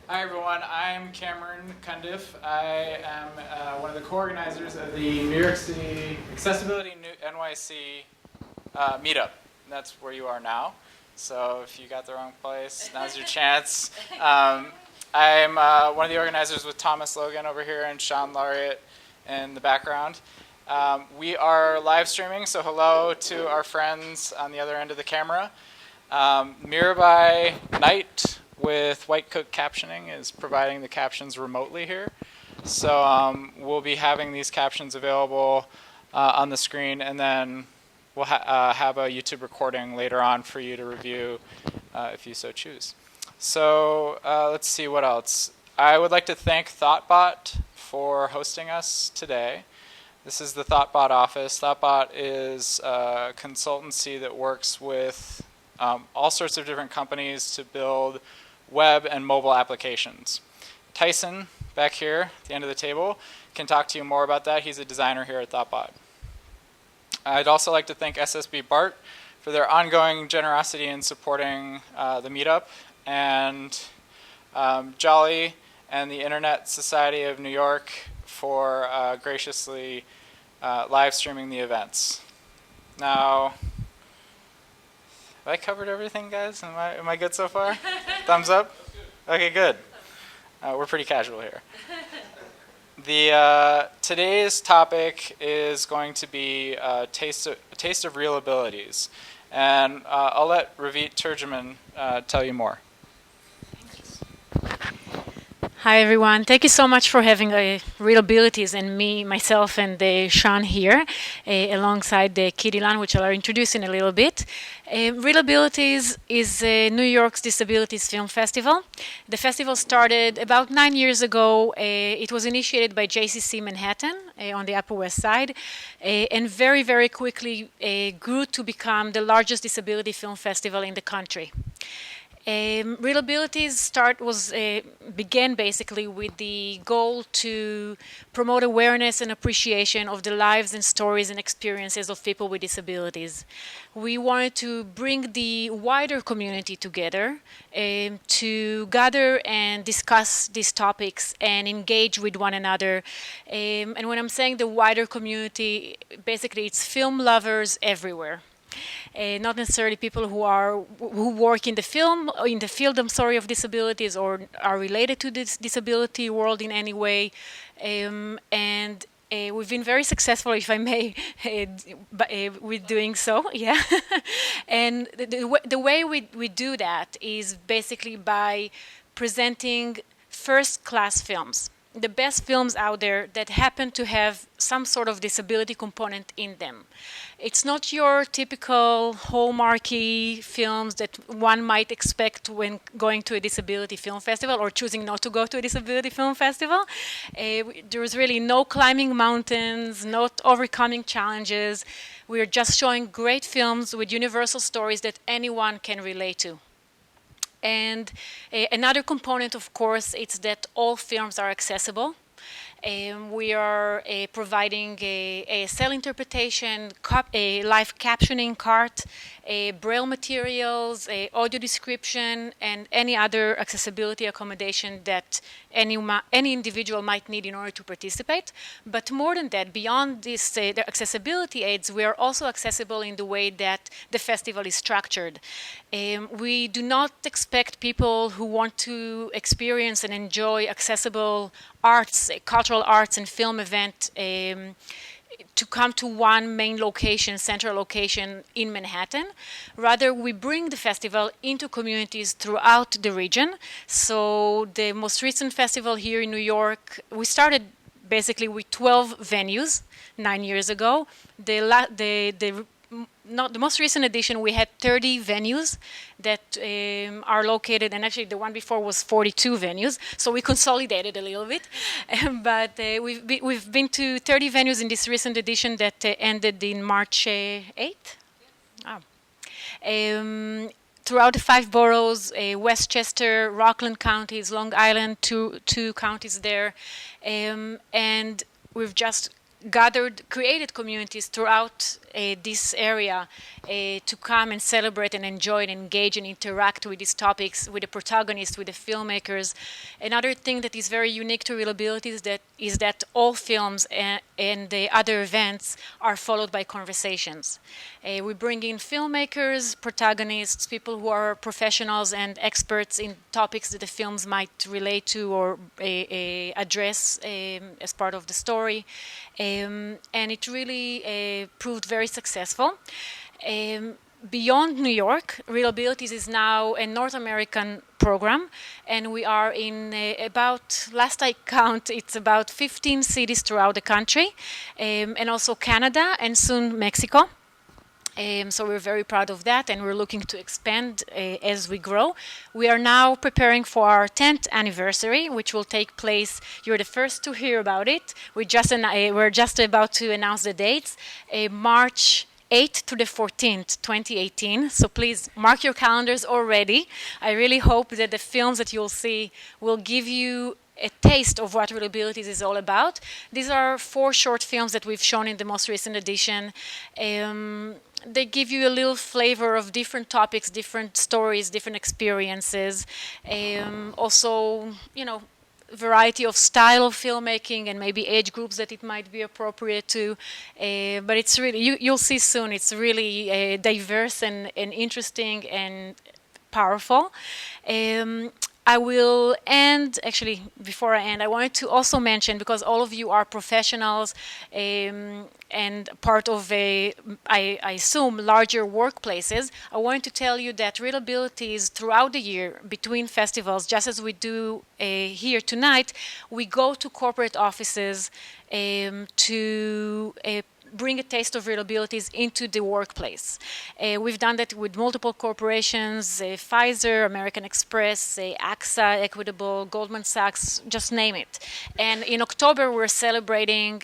Hi everyone, I'm Cameron Cundiff. I am one of the co-organizers of the New York City Accessibility NYC Meetup. And that's where you are now. So if you got the wrong place, now's your chance. I'm one of the organizers with Thomas Logan over here and Sean Laureate in the background. We are live streaming, so hello to our friends on the other end of the camera. Mirabai Knight with White Cook Captioning is providing the captions remotely here. So we'll be having these captions available on the screen, and then we'll have a YouTube recording later on for you to review if you so choose. So let's see what else. I would like to thank Thoughtbot for hosting us today. This is the Thoughtbot office. Thoughtbot is a consultancy that works with all sorts of different companies to build web and mobile applications. Tyson, back here at the end of the table, can talk to you more about that. He's a designer here at Thoughtbot. I'd also like to thank SSB BART for their ongoing generosity in supporting the meetup, and Jolly and the Internet Society of New York for graciously live streaming the events. Now, have I covered everything, guys? Am I good so far? Thumbs up? Okay, good. We're pretty casual here. Today's topic is going to be Taste of ReelAbilities. And I'll let Ravit Turjeman tell you more. Hi everyone, thank you so much for having ReelAbilities and myself and Xian here alongside Kitty Lunn, which I'll introduce in a little bit. ReelAbilities is New York's Disabilities Film Festival. The festival started about 9 years ago. It was initiated by JCC Manhattan on the Upper West Side and very, very quickly grew to become the largest disability film festival in the country. ReelAbilities began basically with the goal to promote awareness and appreciation of the lives and stories and experiences of people with disabilities. We wanted to bring the wider community together to gather and discuss these topics and engage with one another. And when I'm saying the wider community, basically it's film lovers everywhere. Not necessarily people who work in the field of disabilities or are related to this disability world in any way, and we've been very successful, if I may, with doing so. Yeah, and the way we do that is basically by presenting first-class films. The best films out there that happen to have some sort of disability component in them. It's not your typical hallmarky films that one might expect when going to a disability film festival or choosing not to go to a disability film festival. There's really no climbing mountains, not overcoming challenges. We're just showing great films with universal stories that anyone can relate to. And another component, of course, is that all films are accessible. We are providing a cell interpretation, a live captioning cart, braille materials, audio description, and any other accessibility accommodation that any individual might need in order to participate. But more than that, beyond this, the accessibility aids, we are also accessible in the way that the festival is structured. We do not expect people who want to experience and enjoy accessible arts, cultural arts and film event to come to one main location, central location in Manhattan. Rather, we bring the festival into communities throughout the region. So the most recent festival here in New York, we started basically with 12 venues 9 years ago. The most recent edition, we had 30 venues that are located, and actually the one before was 42 venues, so we consolidated a little bit. But we've been to 30 venues in this recent edition that ended in March 8th. Throughout the 5 boroughs, Westchester, Rockland counties, Long Island, two counties there, and we've just created communities throughout this area to come and celebrate and enjoy and engage and interact with these topics, with the protagonists, with the filmmakers. Another thing that is very unique to ReelAbilities is that all films and the other events are followed by conversations. We bring in filmmakers, protagonists, people who are professionals and experts in topics that the films might relate to or address as part of the story. And it really proved very successful. Beyond New York, ReelAbilities is now a North American program, and we are in about, last I count, it's about 15 cities throughout the country, and also Canada and soon Mexico. So we're very proud of that, and we're looking to expand as we grow. We are now preparing for our 10th anniversary, which will take place. You're the first to hear about it. We're just about to announce the dates. March 8th to the 14th, 2018. So please mark your calendars already. I really hope that the films that you'll see will give you a taste of what ReelAbilities is all about. These are 4 short films that we've shown in the most recent edition. They give you a little flavor of different topics, different stories, different experiences. Also, you know, variety of style of filmmaking and maybe age groups that it might be appropriate to. But it's really, you'll see soon, it's really diverse and interesting and powerful. I will end, actually, before I end, I wanted to also mention, because all of you are professionals and part of I assume, larger workplaces, I wanted to tell you that ReelAbilities throughout the year, between festivals, just as we do here tonight, we go to corporate offices to bring a taste of ReelAbilities into the workplace. We've done that with multiple corporations, Pfizer, American Express, AXA, Equitable, Goldman Sachs, just name it. And in October, we're celebrating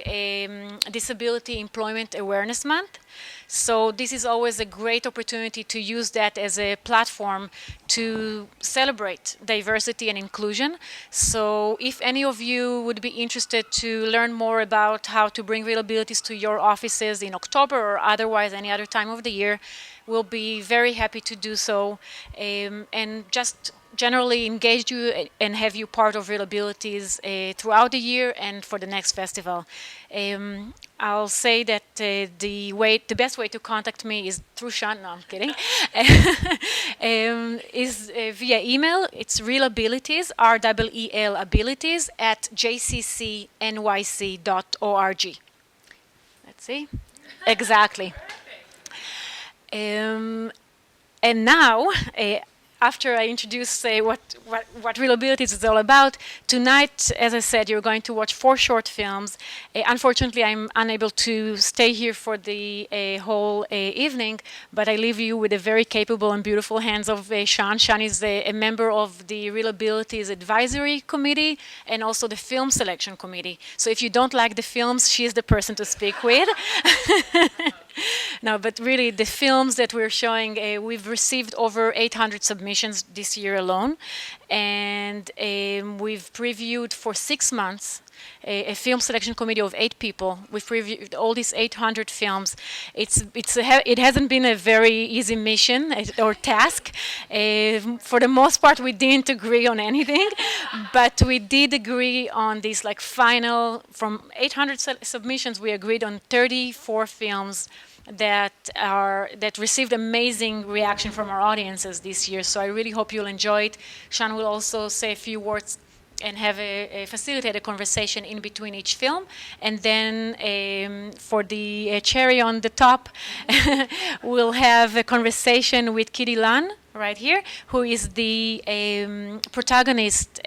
Disability Employment Awareness Month. So this is always a great opportunity to use that as a platform to celebrate diversity and inclusion. So if any of you would be interested to learn more about how to bring ReelAbilities to your offices in October or otherwise any other time of the year, we'll be very happy to do so, and just generally engage you and have you part of ReelAbilities throughout the year and for the next festival. I'll say that the best way to contact me is through Xian. No, I'm kidding. Is via email. It's ReelAbilities, REEL abilities @jccnyc.org. Let's see. Exactly. And now, after I introduce what ReelAbilities is all about, tonight, as I said, you're going to watch 4 short films. Unfortunately, I'm unable to stay here for the whole evening, but I leave you with the very capable and beautiful hands of Xian. Xian is a member of the ReelAbilities Advisory Committee and also the Film Selection Committee. So if you don't like the films, she's the person to speak with. No, but really, the films that we're showing, we've received over 800 submissions this year alone, and we've previewed for 6 months a film selection committee of 8 people. We've previewed all these 800 films. It hasn't been a very easy mission or task. For the most part, we didn't agree on anything, but we did agree on these final, from 800 submissions, we agreed on 34 films that received amazing reaction from our audiences this year. So I really hope you'll enjoy it. Xian will also say a few words and have facilitate a conversation in between each film. And then for the cherry on the top, we'll have a conversation with Kitty Lunn right here, who is the protagonist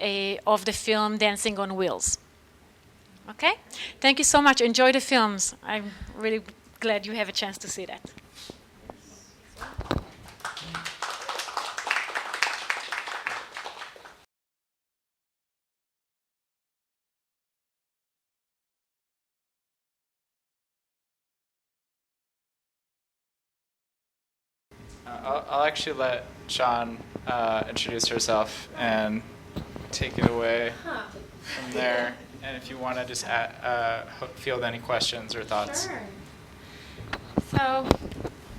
of the film Dancing on Wheels. Okay? Thank you so much. Enjoy the films. I'm really glad you have a chance to see that. I'll actually let Xian introduce herself and take it away from there. And if you want to just field any questions or thoughts. Sure. So,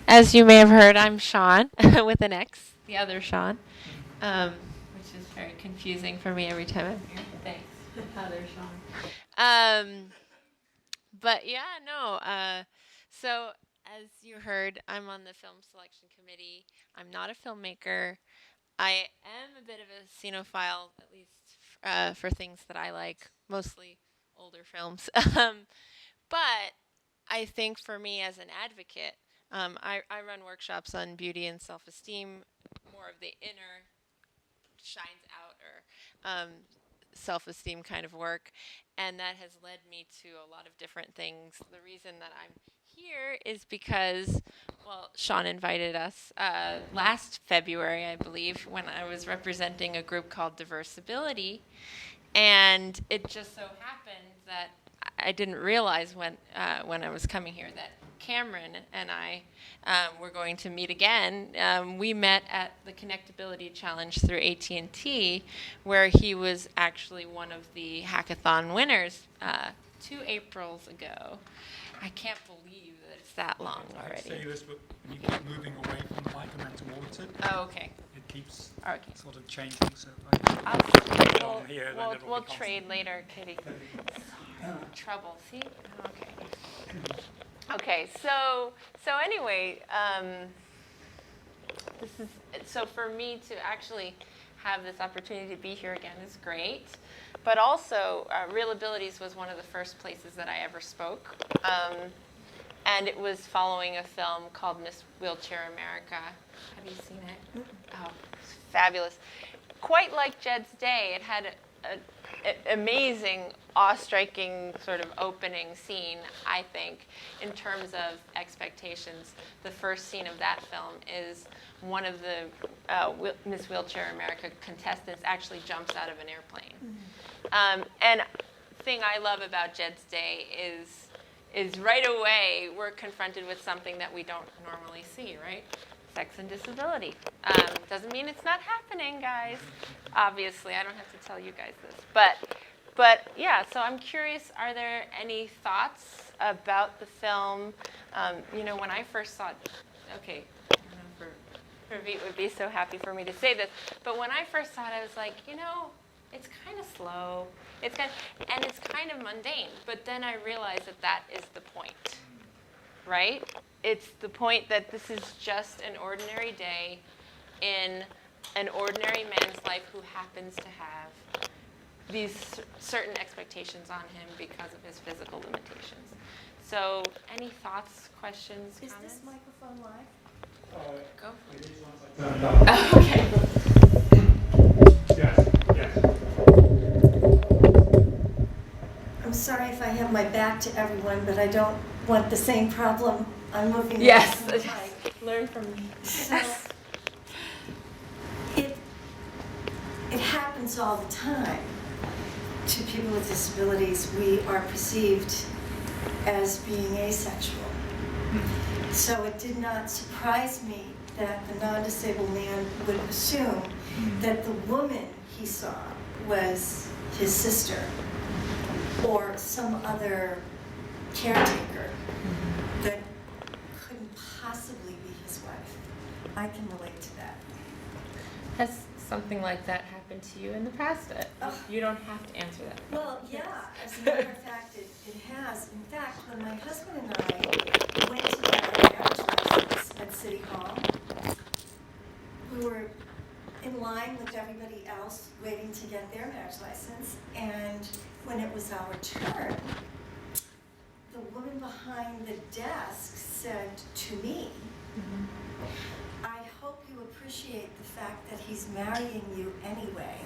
as you may have heard, I'm Sean with an X, the other Sean, which is very confusing for me every time I'm here. Thanks, other Sean. But yeah, no. So, as you heard, I'm on the Film Selection Committee. I'm not a filmmaker. I am a bit of a cinephile, at least for things that I like, mostly older films. But I think for me as an advocate, I run workshops on beauty and self-esteem, more of the inner shines out or self-esteem kind of work, and that has led me to a lot of different things. The reason that I'm here is because, well, Sean invited us last February, I believe, when I was representing a group called Diversibility, and it just so happened that I didn't realize when I was coming here that Cameron and I were going to meet again. We met at the Connectability Challenge through AT&T, where he was actually one of the hackathon winners 2 Aprils ago. I can't believe that it's that long already. I say this, but when you keep moving away from the mic and then towards it, Oh, okay. it keeps Okay. sort of changing. So I We'll, here, then it'll we'll be trade later, Kitty. Trouble. See? Okay. Okay. So anyway, this is so for me to actually have this opportunity to be here again is great. But also, ReelAbilities was one of the first places that I ever spoke. And it was following a film called Miss Wheelchair America. Have you seen it? Oh, it's fabulous. Quite like Jed's Day, it had an amazing, awe-striking sort of opening scene, I think, in terms of expectations. The first scene of that film is one of the Miss Wheelchair America contestants actually jumps out of an airplane. And the thing I love about Jed's Day is right away we're confronted with something that we don't normally see, right? Sex and disability. Doesn't mean it's not happening, guys. Obviously, I don't have to tell you guys this. But yeah, so I'm curious, are there any thoughts about the film? When I first saw it, okay, I don't know if Ravit would be so happy for me to say this, but when I first saw it, I was like, it's kind of slow. It's kind of mundane. But then I realized that is the point, right? It's the point that this is just an ordinary day in an ordinary man's life who happens to have these certain expectations on him because of his physical limitations. So, any thoughts, questions, Is comments? this microphone live? Go. it is once I turn it up. Okay. Yes, yes. I'm sorry if I have my back to everyone, but I don't want the same problem. I'm moving Yes. away from the mic. Learn from me. So, it happens all the time to people with disabilities. We are perceived as being asexual. So it did not surprise me that the non-disabled man would assume that the woman he saw was his sister or some other caretaker that couldn't possibly be his wife. I can relate to that. Has something like that happened to you in the past? You don't have to answer that. Well, yeah, as a matter of fact, it has. In fact, when my husband and I went to get our marriage license at City Hall, we were in line with everybody else waiting to get their marriage license, and when it was our turn, the woman behind the desk said to me, I hope you appreciate the fact that he's marrying you anyway.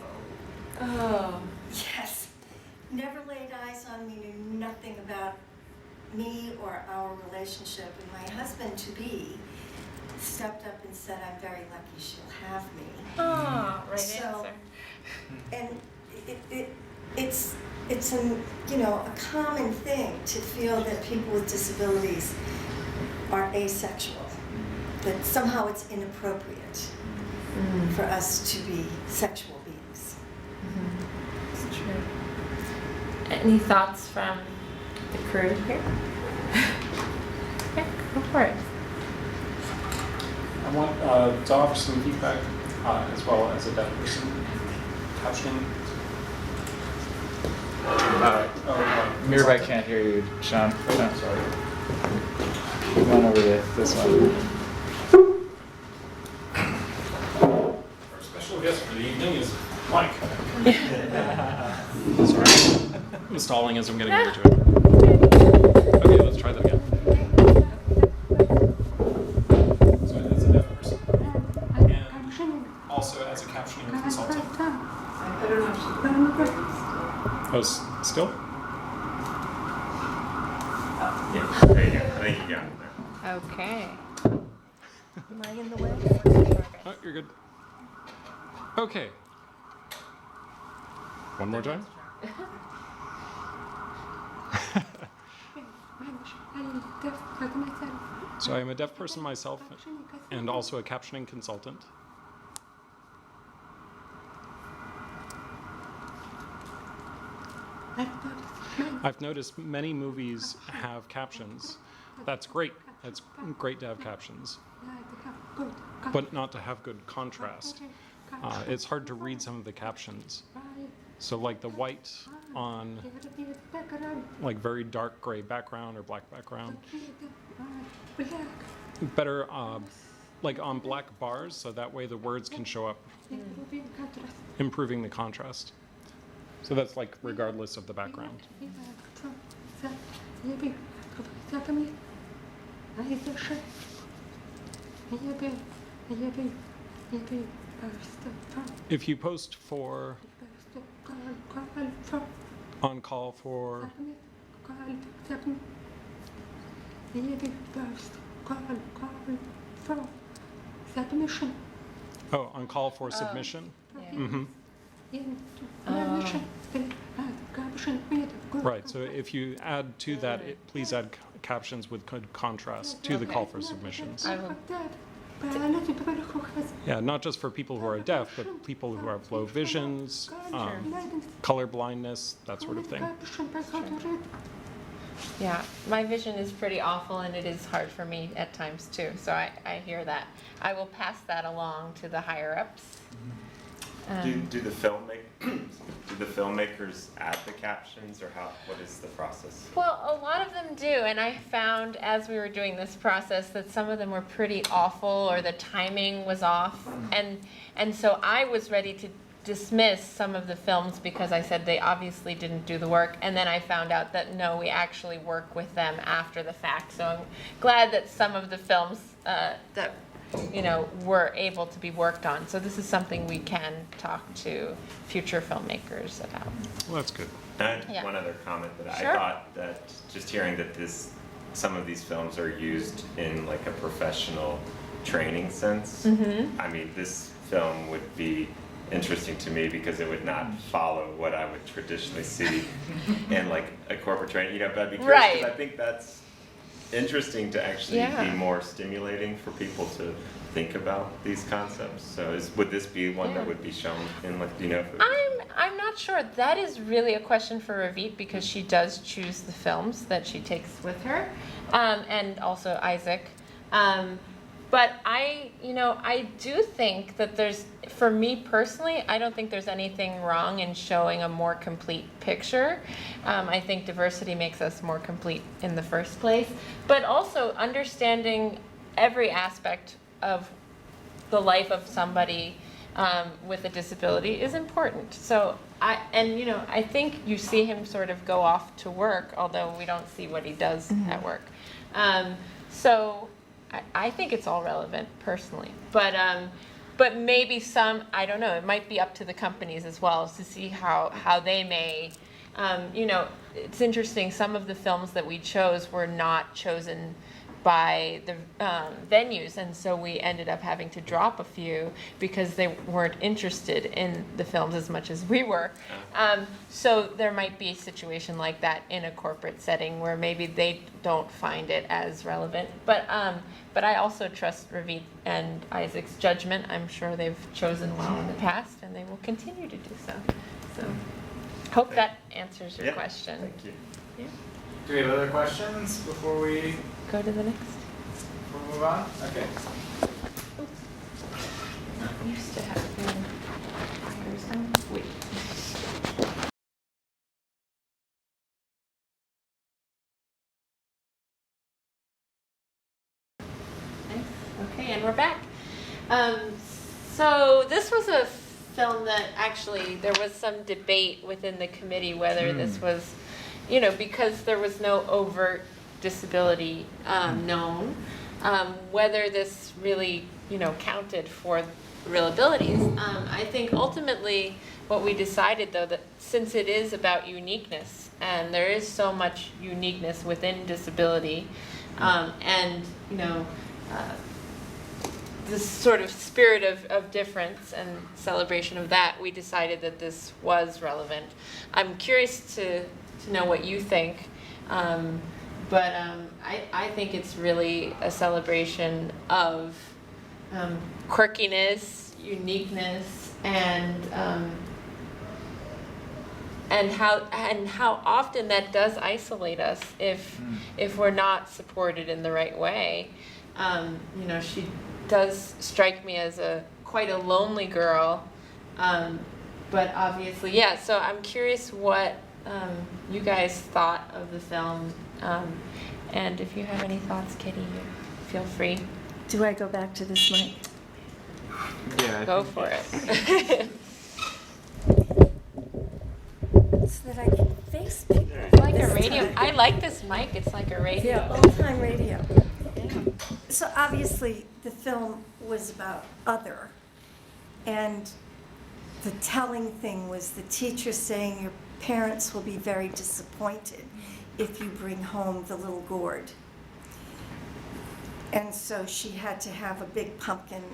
Oh. Yes. Never laid eyes on me, knew nothing about me or our relationship. And my husband-to-be stepped up and said, I'm very lucky she'll have me. Oh, right So- answer. And it's a common thing to feel that people with disabilities are asexual, that somehow it's inappropriate for us to be sexual beings. Any thoughts from the crew here? Okay, go for it. I want to offer some feedback as well as a deaf person. Captioning. Mirabai can't hear you, Xian. Oh, No. sorry. Come on over to this one. Our special guest for the evening is Mike. Sorry. I'm stalling as I'm getting over to it. Okay, let's try that again. So as a deaf person, and also as a captioning consultant. Oh, still? Yeah, there you go. I think you got it there. Okay. Am I in the way? Oh, you're good. Okay. One more time. So I am a deaf person myself and also a captioning consultant. I've noticed many movies have captions. That's great. It's great to have captions, but not to have good contrast. It's hard to read some of the captions. So like the white on like very dark gray background or black background. Better like on black bars, so that way the words can show up, improving the contrast. So that's like regardless of the background. If you post for on call for on call for submission. Mm-hmm. Right, so if you add to that, please add captions with good contrast to the call for submissions. Yeah, not just for people who are deaf, but people who have low visions, color blindness, that sort of thing. Yeah, my vision is pretty awful and it is hard for me at times too, so I hear that. I will pass that along to the higher ups. Do the filmmakers add the captions, or what is the process? Well, a lot of them do, and I found as we were doing this process that some of them were pretty awful or the timing was off, and so I was ready to dismiss some of the films because I said they obviously didn't do the work, and then I found out that no, we actually work with them after the fact. So I'm glad that some of the films that were able to be worked on. So this is something we can talk to future filmmakers about. Well, that's good. And one other comment that Sure. I thought that just hearing that some of these films are used in like a professional training sense. Mm-hmm. I mean, this film would be interesting to me because it would not follow what I would traditionally see in like a corporate training. But I'd be curious Right. because I think that's interesting to actually be more stimulating for people to think about these concepts. So would this be one that would be shown in like, if it was... I'm not sure. That is really a question for Ravit because she does choose the films that she takes with her, and also Isaac. But I do think that for me personally, I don't think there's anything wrong in showing a more complete picture. I think diversity makes us more complete in the first place, but also understanding every aspect of the life of somebody with a disability is important. So I think you see him sort of go off to work, although we don't see what he does at work. So I think it's all relevant personally, but maybe I don't know, it might be up to the companies as well to see how they may, it's interesting, some of the films that we chose were not chosen by the venues, and so we ended up having to drop a few because they weren't interested in the films as much as we were. So there might be a situation like that in a corporate setting where maybe they don't find it as relevant. But I also trust Ravit and Isaac's judgment. I'm sure they've chosen well in the past, and they will continue to do so. Hope that answers your Yeah, question. Thank you. Yeah. Do we have other questions before we Go to the next. move on? Okay. Used to have been fires on. Wait. Nice. Okay, and we're back. So this was a film that actually there was some debate within the committee whether this was, you know, because there was no overt disability known, whether this really, you know, counted for ReelAbilities. I think ultimately what we decided, though, that since it is about uniqueness, and there is so much uniqueness within disability, and, you know, this sort of spirit of difference and celebration of that, we decided that this was relevant. I'm curious to know what you think, but I think it's really a celebration of quirkiness, uniqueness, and how often that does isolate us if we're not supported in the right way. You know, she does strike me as quite a lonely girl, but obviously, yeah. So I'm curious what you guys thought of the film, and if you have any thoughts, Kitty, feel free. Do I go back to this mic? Yeah. Go for it. So that I can face people. It's like a this radio. time. I like this mic. It's like a radio. Yeah, old-time radio. So obviously, the film was about other, and the telling thing was the teacher saying your parents will be very disappointed if you bring home the little gourd. And so she had to have a big pumpkin,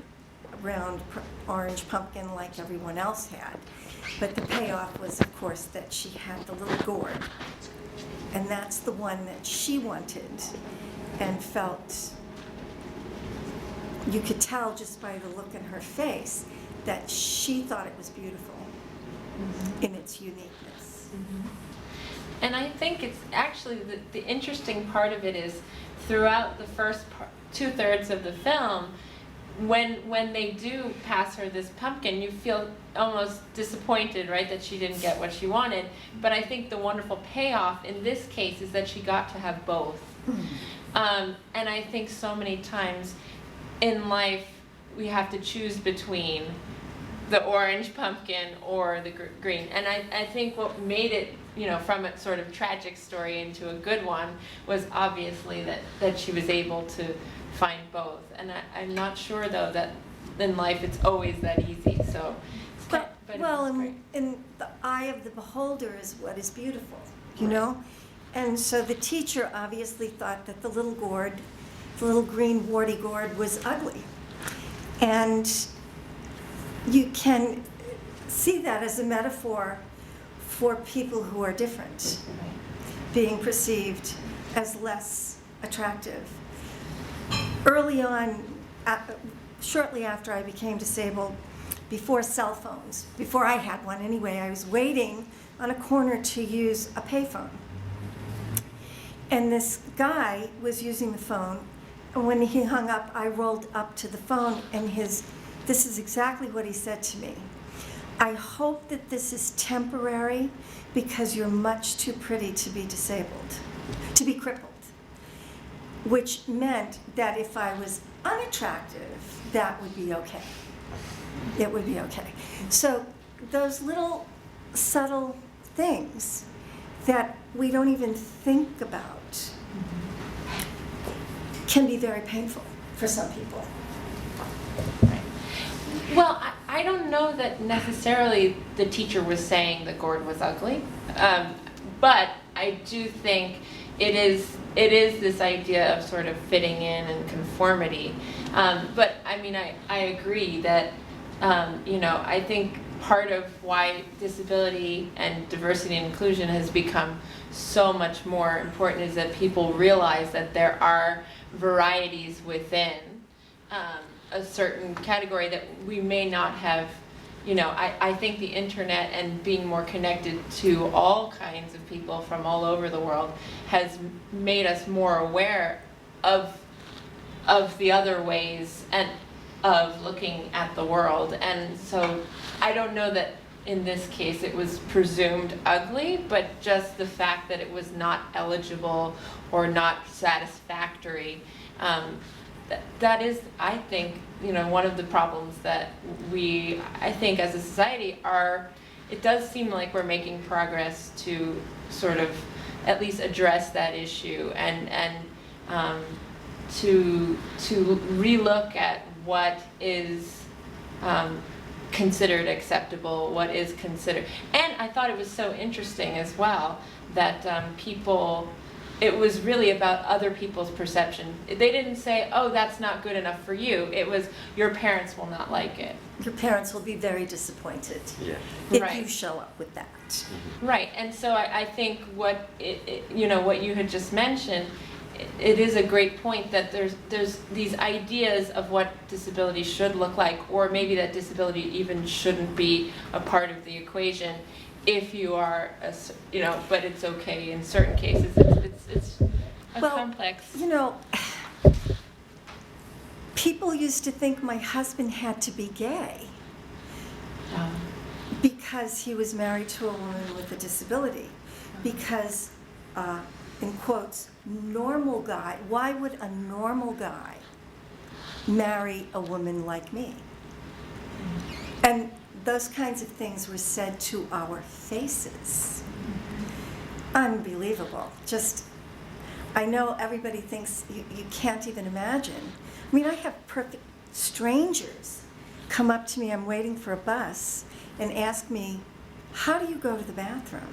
round orange pumpkin like everyone else had. But the payoff was, of course, that she had the little gourd. And that's the one that she wanted and felt, you could tell just by the look in her face that she thought it was beautiful in its uniqueness. And I think it's actually the interesting part of it is throughout the first 2/3 of the film, when they do pass her this pumpkin, you feel almost disappointed, right, that she didn't get what she wanted. But I think the wonderful payoff in this case is that she got to have both. And I think so many times in life we have to choose between the orange pumpkin or the green. And I think what made it, you know, from a sort of tragic story into a good one was obviously that she was able to find both. And I'm not sure, though, that in life it's always that easy. So, but Well, it's great. in the eye of the beholder is what is beautiful, you know? And so the teacher obviously thought that the little gourd, the little green warty gourd, was ugly. And you can see that as a metaphor for people who are different, being perceived as less attractive. Early on, shortly after I became disabled, before cell phones, before I had one anyway, I was waiting on a corner to use a payphone. And this guy was using the phone, and when he hung up, I rolled up to the phone, and this is exactly what he said to me. I hope that this is temporary because you're much too pretty to be disabled, to be crippled. Which meant that if I was unattractive, that would be okay. It would be okay. So those little subtle things that we don't even think about can be very painful for some people. Well, I don't know that necessarily the teacher was saying the gourd was ugly, but I do think it is this idea of sort of fitting in and conformity. But I mean, I agree that, you know, I think part of why disability and diversity and inclusion has become so much more important is that people realize that there are varieties within a certain category that we may not have I think the internet and being more connected to all kinds of people from all over the world has made us more aware of the other ways and of looking at the world. And so I don't know that in this case it was presumed ugly, but just the fact that it was not eligible or not satisfactory. That is, I think, one of the problems that I think as a society it does seem like we're making progress to sort of at least address that issue and to relook at what is considered acceptable, what is considered. And I thought it was so interesting as well that it was really about other people's perception. They didn't say, oh, that's not good enough for you. It was, your parents will not like it. Your parents will be very disappointed if you show up with that. Right, and so I think what what you had just mentioned, it is a great point that there's these ideas of what disability should look like, or maybe that disability even shouldn't be a part of the equation if you are, but it's okay in certain cases. It's a complex. People used to think my husband had to be gay because he was married to a woman with a disability. Because, in quotes, normal guy, why would a normal guy marry a woman like me? And those kinds of things were said to our faces. Unbelievable. Just, I know everybody thinks you can't even imagine. I mean, I have perfect strangers come up to me, I'm waiting for a bus, and ask me, how do you go to the bathroom?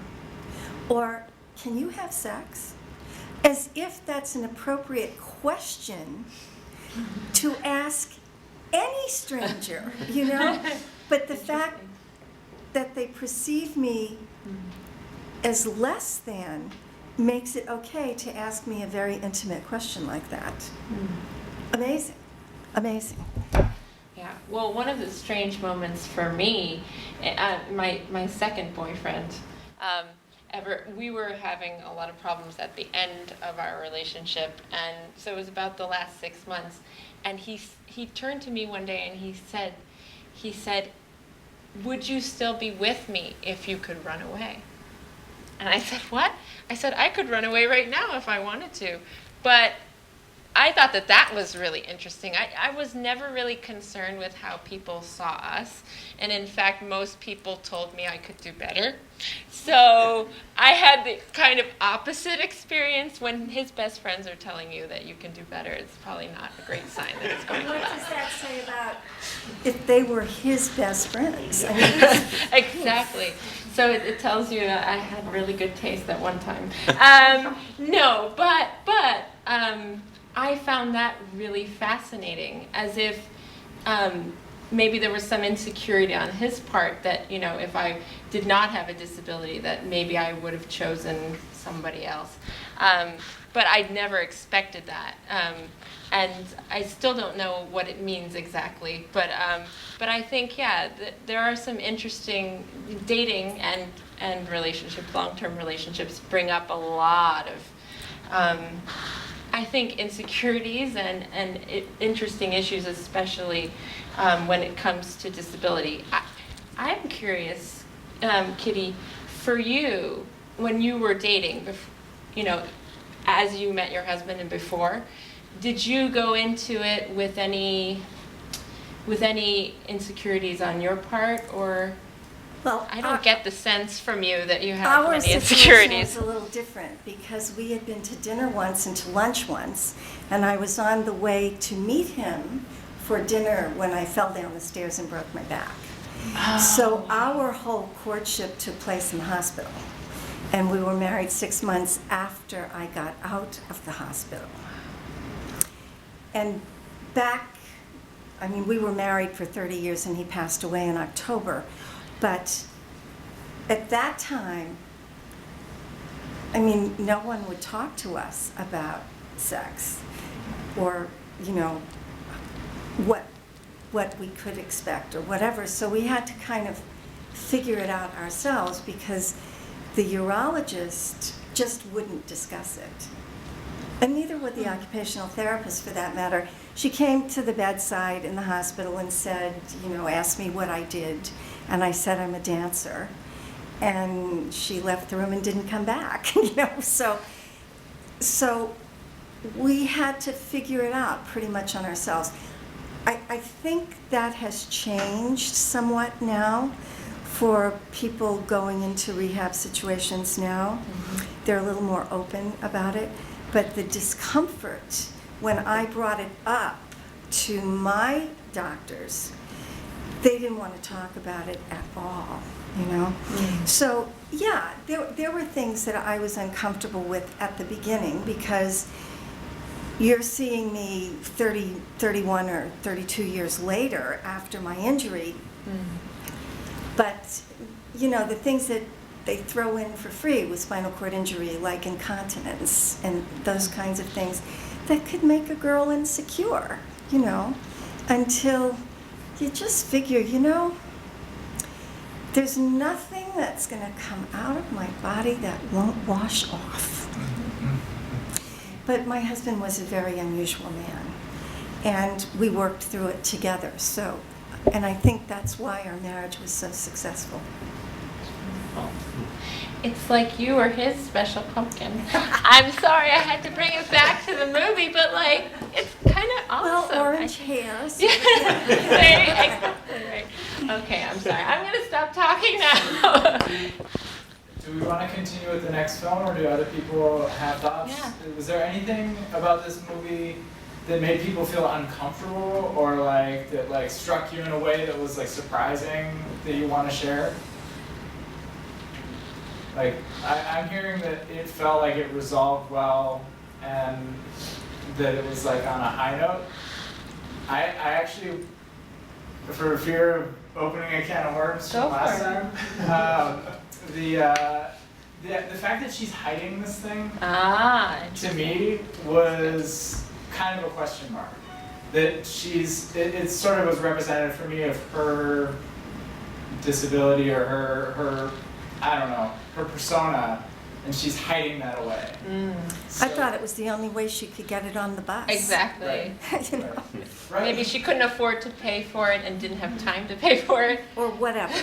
Or, can you have sex? As if that's an appropriate question to ask any stranger, But the fact that they perceive me as less than makes it okay to ask me a very intimate question like that. Amazing. Amazing. Yeah. Well, one of the strange moments for me, my second boyfriend, we were having a lot of problems at the end of our relationship, and so it was about the last 6 months, and he turned to me one day and he said, would you still be with me if you could run away? And I said, what? I said, I could run away right now if I wanted to. But I thought that was really interesting. I was never really concerned with how people saw us. And in fact, most people told me I could do better. So I had the kind of opposite experience. When his best friends are telling you that you can do better, it's probably not a great sign that it's going to What last. does that say about if they were his best friends? I mean, Exactly. So it tells you that I had really good taste at one time. No, but I found that really fascinating, as if maybe there was some insecurity on his part that, if I did not have a disability, that maybe I would have chosen somebody else. But I'd never expected that. And I still don't know what it means exactly. But I think, there are some interesting dating and long-term relationships bring up a lot of I think insecurities and interesting issues, especially when it comes to disability. I'm curious, Kitty, for you, when you were dating, as you met your husband and before, did you go into it with any insecurities on your part, or? well, I don't get the sense from you that you have our any situation insecurities. was a little different because we had been to dinner once and to lunch once, and I was on the way to meet him for dinner when I fell down the stairs and broke my back. So our whole courtship took place in the hospital, and we were married 6 months after I got out of the hospital. And we were married for 30 years, and he passed away in October. But at that time, no one would talk to us about sex or, what what we could expect or whatever. So we had to kind of figure it out ourselves because the urologist just wouldn't discuss it. And neither would the occupational therapist, for that matter. She came to the bedside in the hospital and said, asked me what I did. And I said, I'm a dancer. And she left the room and didn't come back, So we had to figure it out pretty much on ourselves. I think that has changed somewhat now for people going into rehab situations now. Mm-hmm. They're a little more open about it. But the discomfort when I brought it up to my doctors, they didn't want to talk about it at all, Mm-hmm. So, yeah, there were things that I was uncomfortable with at the beginning because you're seeing me 30, 31, or 32 years later after my injury. Mm-hmm. But, the things that they throw in for free with spinal cord injury, like incontinence and those kinds of things, that could make a girl insecure, until you just figure, there's nothing that's going to come out of my body that won't wash off. But my husband was a very unusual man, and we worked through it together. So, and I think that's why our marriage was so successful. It's like you were his special pumpkin. I'm sorry I had to bring it back to the movie, but it's kind of awesome. Well, orange hair. So Exactly right. Okay, I'm sorry. I'm going to stop talking now. Do we want to continue with the next film, or do other people have thoughts? Yeah. Was there anything about this movie that made people feel uncomfortable, or that struck you in a way that was surprising that you want to share? I'm hearing that it felt like it resolved well, and that it was on a high note. I actually, for fear of opening a can of worms from last time, the fact that she's hiding this thing to me was kind of a question mark. That it sort of was representative for me of her disability or her I don't know, her persona, and she's hiding that away. So, I thought it was the only way she could get it on the bus. Exactly. Right. Right. Maybe she couldn't afford to pay for it and didn't have time to pay for it. Or whatever.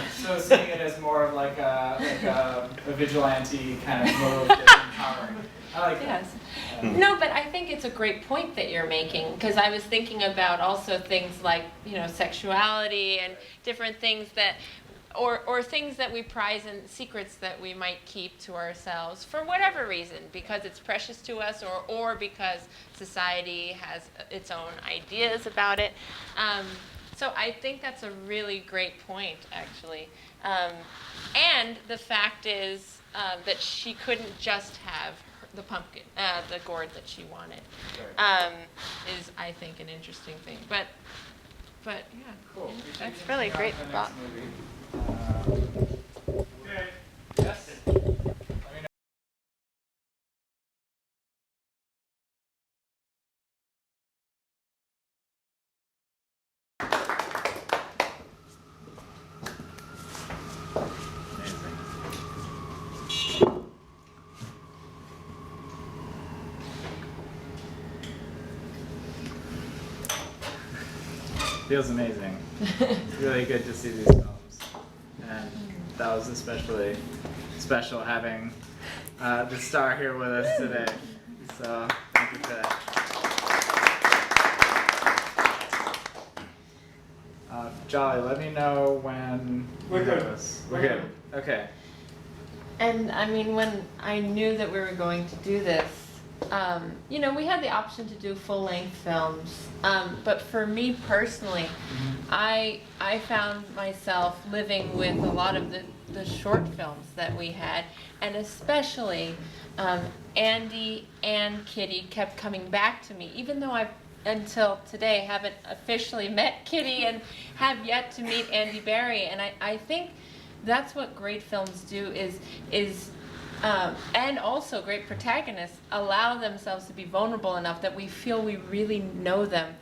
So seeing it as more of a vigilante kind of move that's empowering. I like that. Yes. No, but I think it's a great point that you're making, because I was thinking about also things like, sexuality and different things that or things that we prize and secrets that we might keep to ourselves for whatever reason, because it's precious to us or because society has its own ideas about it. So I think that's a really great point, actually. And the fact is that she couldn't just have the pumpkin, the gourd that she wanted, is, I think, an interesting thing. But yeah, Cool. that's really great thought. Okay. Yes. Let me know. Feels amazing. It's really good to see these films. And that was especially special having the star here with us today. So thank you for that. Jolly, let me know when We're you have good. us. We're good. Okay. And I mean, when I knew that we were going to do this, we had the option to do full-length films, but for me personally, I found myself living with a lot of the short films that we had, and especially Andy and Kitty kept coming back to me, even though until today haven't officially met Kitty and have yet to meet Andy Barrie. And I think that's what great films do is and also great protagonists allow themselves to be vulnerable enough that we feel we really know them.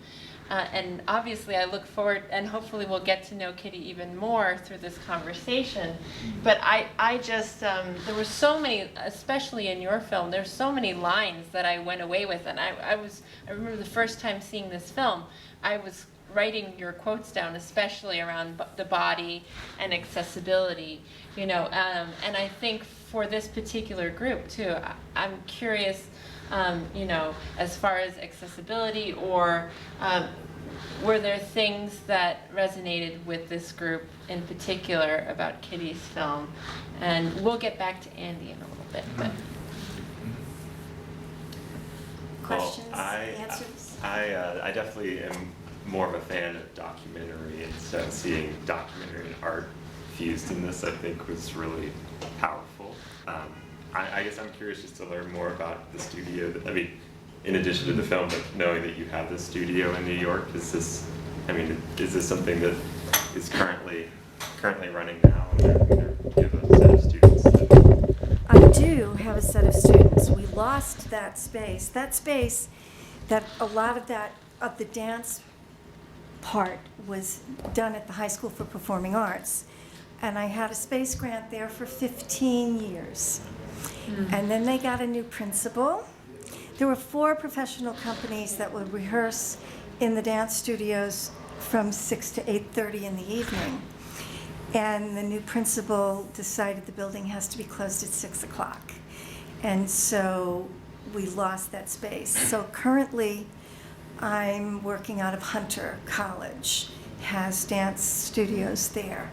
And obviously I look forward, and hopefully we'll get to know Kitty even more through this conversation. But I just, there were so many, especially in your film, there's so many lines that I went away with. And I remember the first time seeing this film, I was writing your quotes down, especially around the body and accessibility, you know. And I think for this particular group too, I'm curious, you know, as far as accessibility, or were there things that resonated with this group in particular about Kitty's film? And we'll get back to Andy in a little bit. But Questions, Well, answers? I definitely am more of a fan of documentary, and so seeing documentary and art fused in this, I think, was really powerful. I guess I'm curious just to learn more about the studio. I mean, in addition to the film, but knowing that you have this studio in New York, is this something that is currently running now? Or do you have a set of students? I do have a set of students. We lost that space. That a lot of the dance part was done at the High School for Performing Arts. And I had a space grant there for 15 years. And then they got a new principal. There were 4 professional companies that would rehearse in the dance studios from 6 to 8:30 in the evening. And the new principal decided the building has to be closed at 6 o'clock. And so we lost that space. So currently, I'm working out of Hunter College, has dance studios there.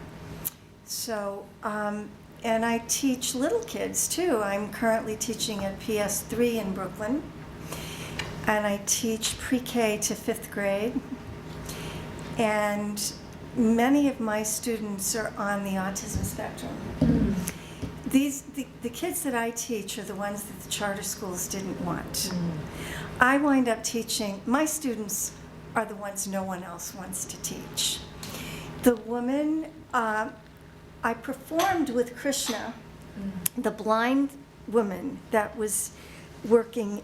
So, and I teach little kids too. I'm currently teaching at PS3 in Brooklyn. And I teach pre-K to 5th grade. And many of my students are on the autism spectrum. The kids that I teach are the ones that the charter schools didn't want. I wind up teaching, my students are the ones no one else wants to teach. The woman, I performed with Krishna, the blind woman that was working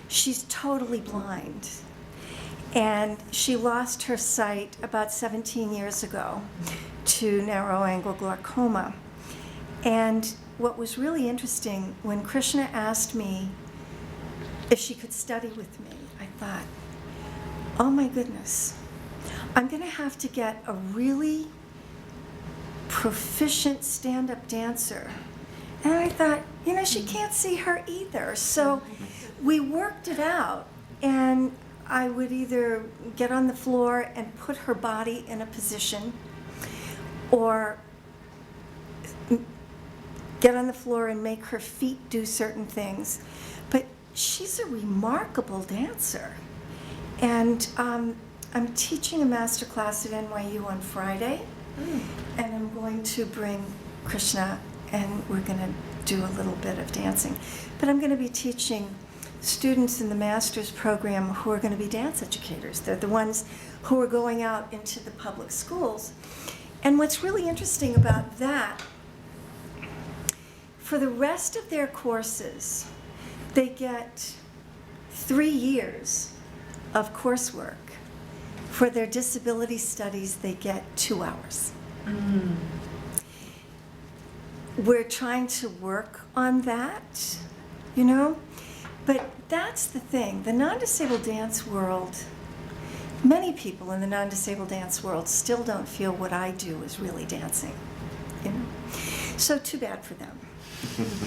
she's totally blind. And she lost her sight about 17 years ago to narrow angle glaucoma. And what was really interesting, when Krishna asked me if she could study with me, I thought, oh my goodness, I'm going to have to get a really proficient stand-up dancer. And I thought, you know, she can't see her either. So we worked it out, and I would either get on the floor and put her body in a position, or get on the floor and make her feet do certain things. But she's a remarkable dancer. And I'm teaching a master class at NYU on Friday, and I'm going to bring Krishna, and we're going to do a little bit of dancing. But I'm going to be teaching students in the master's program who are going to be dance educators. They're the ones who are going out into the public schools. And what's really interesting about that, for the rest of their courses, they get 3 years of coursework. For their disability studies, they get 2 hours. We're trying to work on that, you know? But that's the thing. The non-disabled dance world, many people in the non-disabled dance world still don't feel what I do is really dancing, you know? So too bad for them.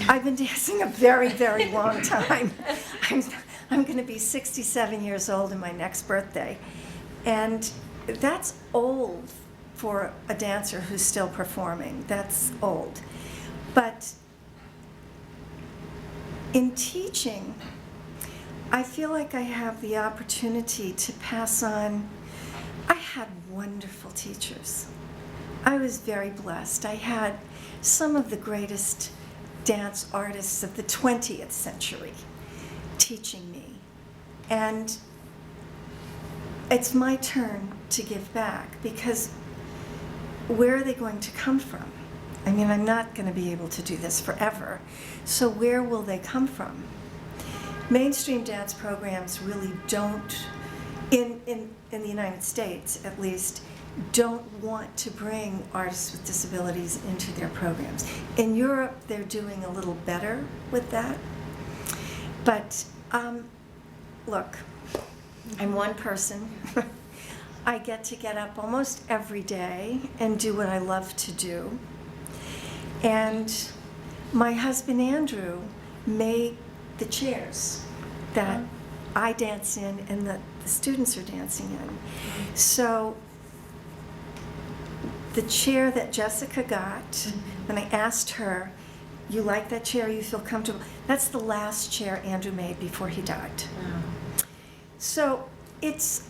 I've been dancing a very, very long time. I'm going to be 67 years old in my next birthday. And that's old for a dancer who's still performing. That's old. But in teaching, I feel like I have the opportunity to pass on. I had wonderful teachers. I was very blessed. I had some of the greatest dance artists of the 20th century teaching me. And it's my turn to give back, because where are they going to come from? I mean, I'm not going to be able to do this forever. So where will they come from? Mainstream dance programs really don't in the United States, at least, don't want to bring artists with disabilities into their programs. In Europe, they're doing a little better with that. But look, I'm one person. I get up almost every day and do what I love to do. And my husband, Andrew, made the chairs that I dance in and that the students are dancing in. So the chair that Jessica got, when I asked her, you like that chair, you feel comfortable? That's the last chair Andrew made before he died. So it's,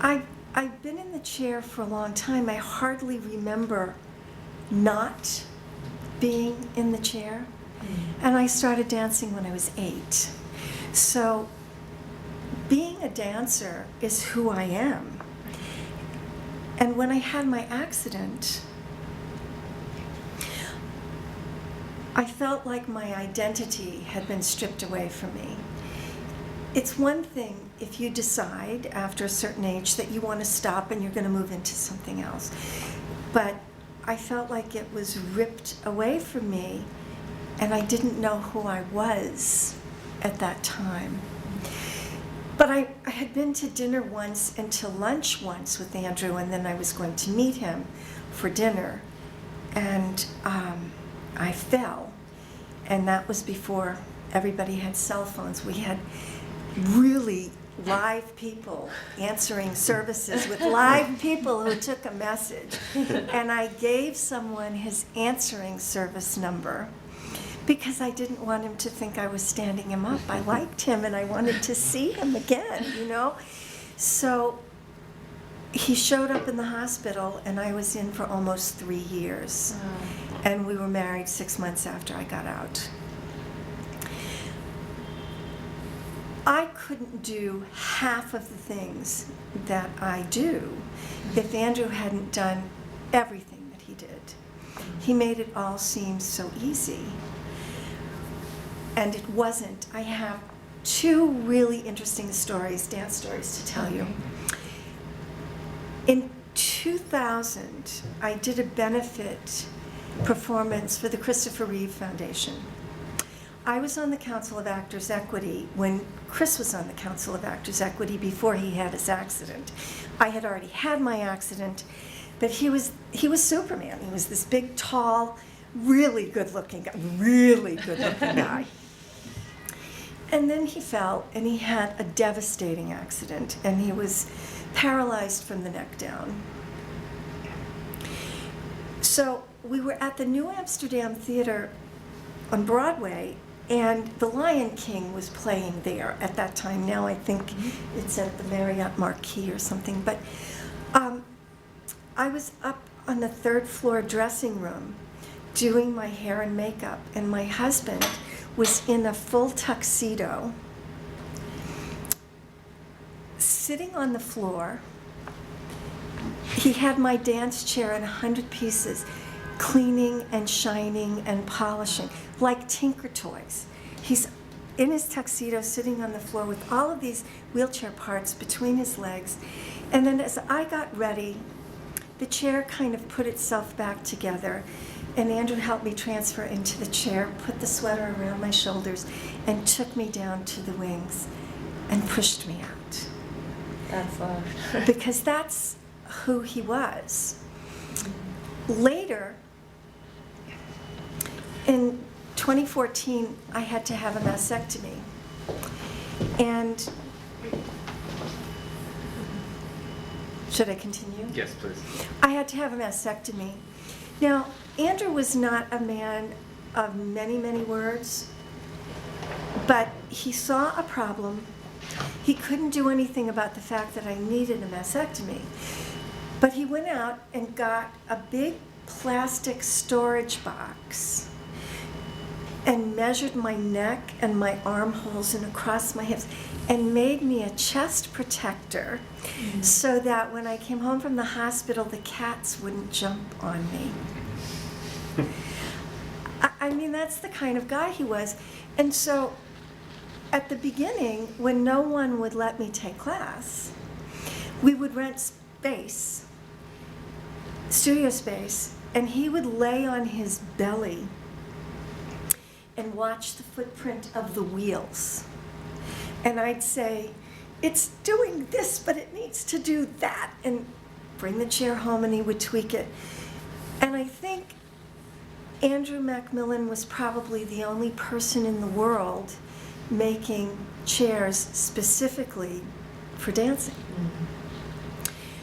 I've been in the chair for a long time. I hardly remember not being in the chair. And I started dancing when I was 8. So being a dancer is who I am. And when I had my accident, I felt like my identity had been stripped away from me. It's one thing if you decide after a certain age that you want to stop and you're going to move into something else. But I felt like it was ripped away from me, and I didn't know who I was at that time. But I had been to dinner once and to lunch once with Andrew, and then I was going to meet him for dinner. And I fell, and that was before everybody had cell phones. We had really live people answering services with live people who took a message. And I gave someone his answering service number because I didn't want him to think I was standing him up. I liked him and I wanted to see him again, you know? So he showed up in the hospital and I was in for almost 3 years. And we were married 6 months after I got out. I couldn't do half of the things that I do if Andrew hadn't done everything that he did. He made it all seem so easy. And it wasn't. I have 2 really interesting stories, dance stories to tell you. In 2000, I did a benefit performance for the Christopher Reeve Foundation. I was on the Council of Actors' Equity when Chris was on the Council of Actors' Equity before he had his accident. I had already had my accident, but he was Superman. He was this big, tall, really good-looking guy. And then he fell, and he had a devastating accident, and he was paralyzed from the neck down. So we were at the New Amsterdam Theater on Broadway, and The Lion King was playing there at that time. Now I think it's at the Marriott Marquis or something. But I was up on the 3rd floor dressing room doing my hair and makeup, and my husband was in a full tuxedo, sitting on the floor. He had my dance chair in 100 pieces, cleaning and shining and polishing, like Tinker Toys. He's in his tuxedo, sitting on the floor with all of these wheelchair parts between his legs. And then as I got ready, the chair kind of put itself back together, and Andrew helped me transfer into the chair, put the sweater around my shoulders, and took me down to the wings and pushed me out. That's love. Because that's who he was. Later, in 2014, I had to have a mastectomy. And should I continue? Yes, please. I had to have a mastectomy. Now, Andrew was not a man of many, many words, but he saw a problem. He couldn't do anything about the fact that I needed a mastectomy. But he went out and got a big plastic storage box and measured my neck and my armholes and across my hips and made me a chest protector so that when I came home from the hospital, the cats wouldn't jump on me. I mean, that's the kind of guy he was. And so at the beginning, when no one would let me take class, we would rent space, studio space, and he would lay on his belly and watch the footprint of the wheels. And I'd say, it's doing this, but it needs to do that, and bring the chair home and he would tweak it. And I think Andrew Macmillan was probably the only person in the world making chairs specifically for dancing.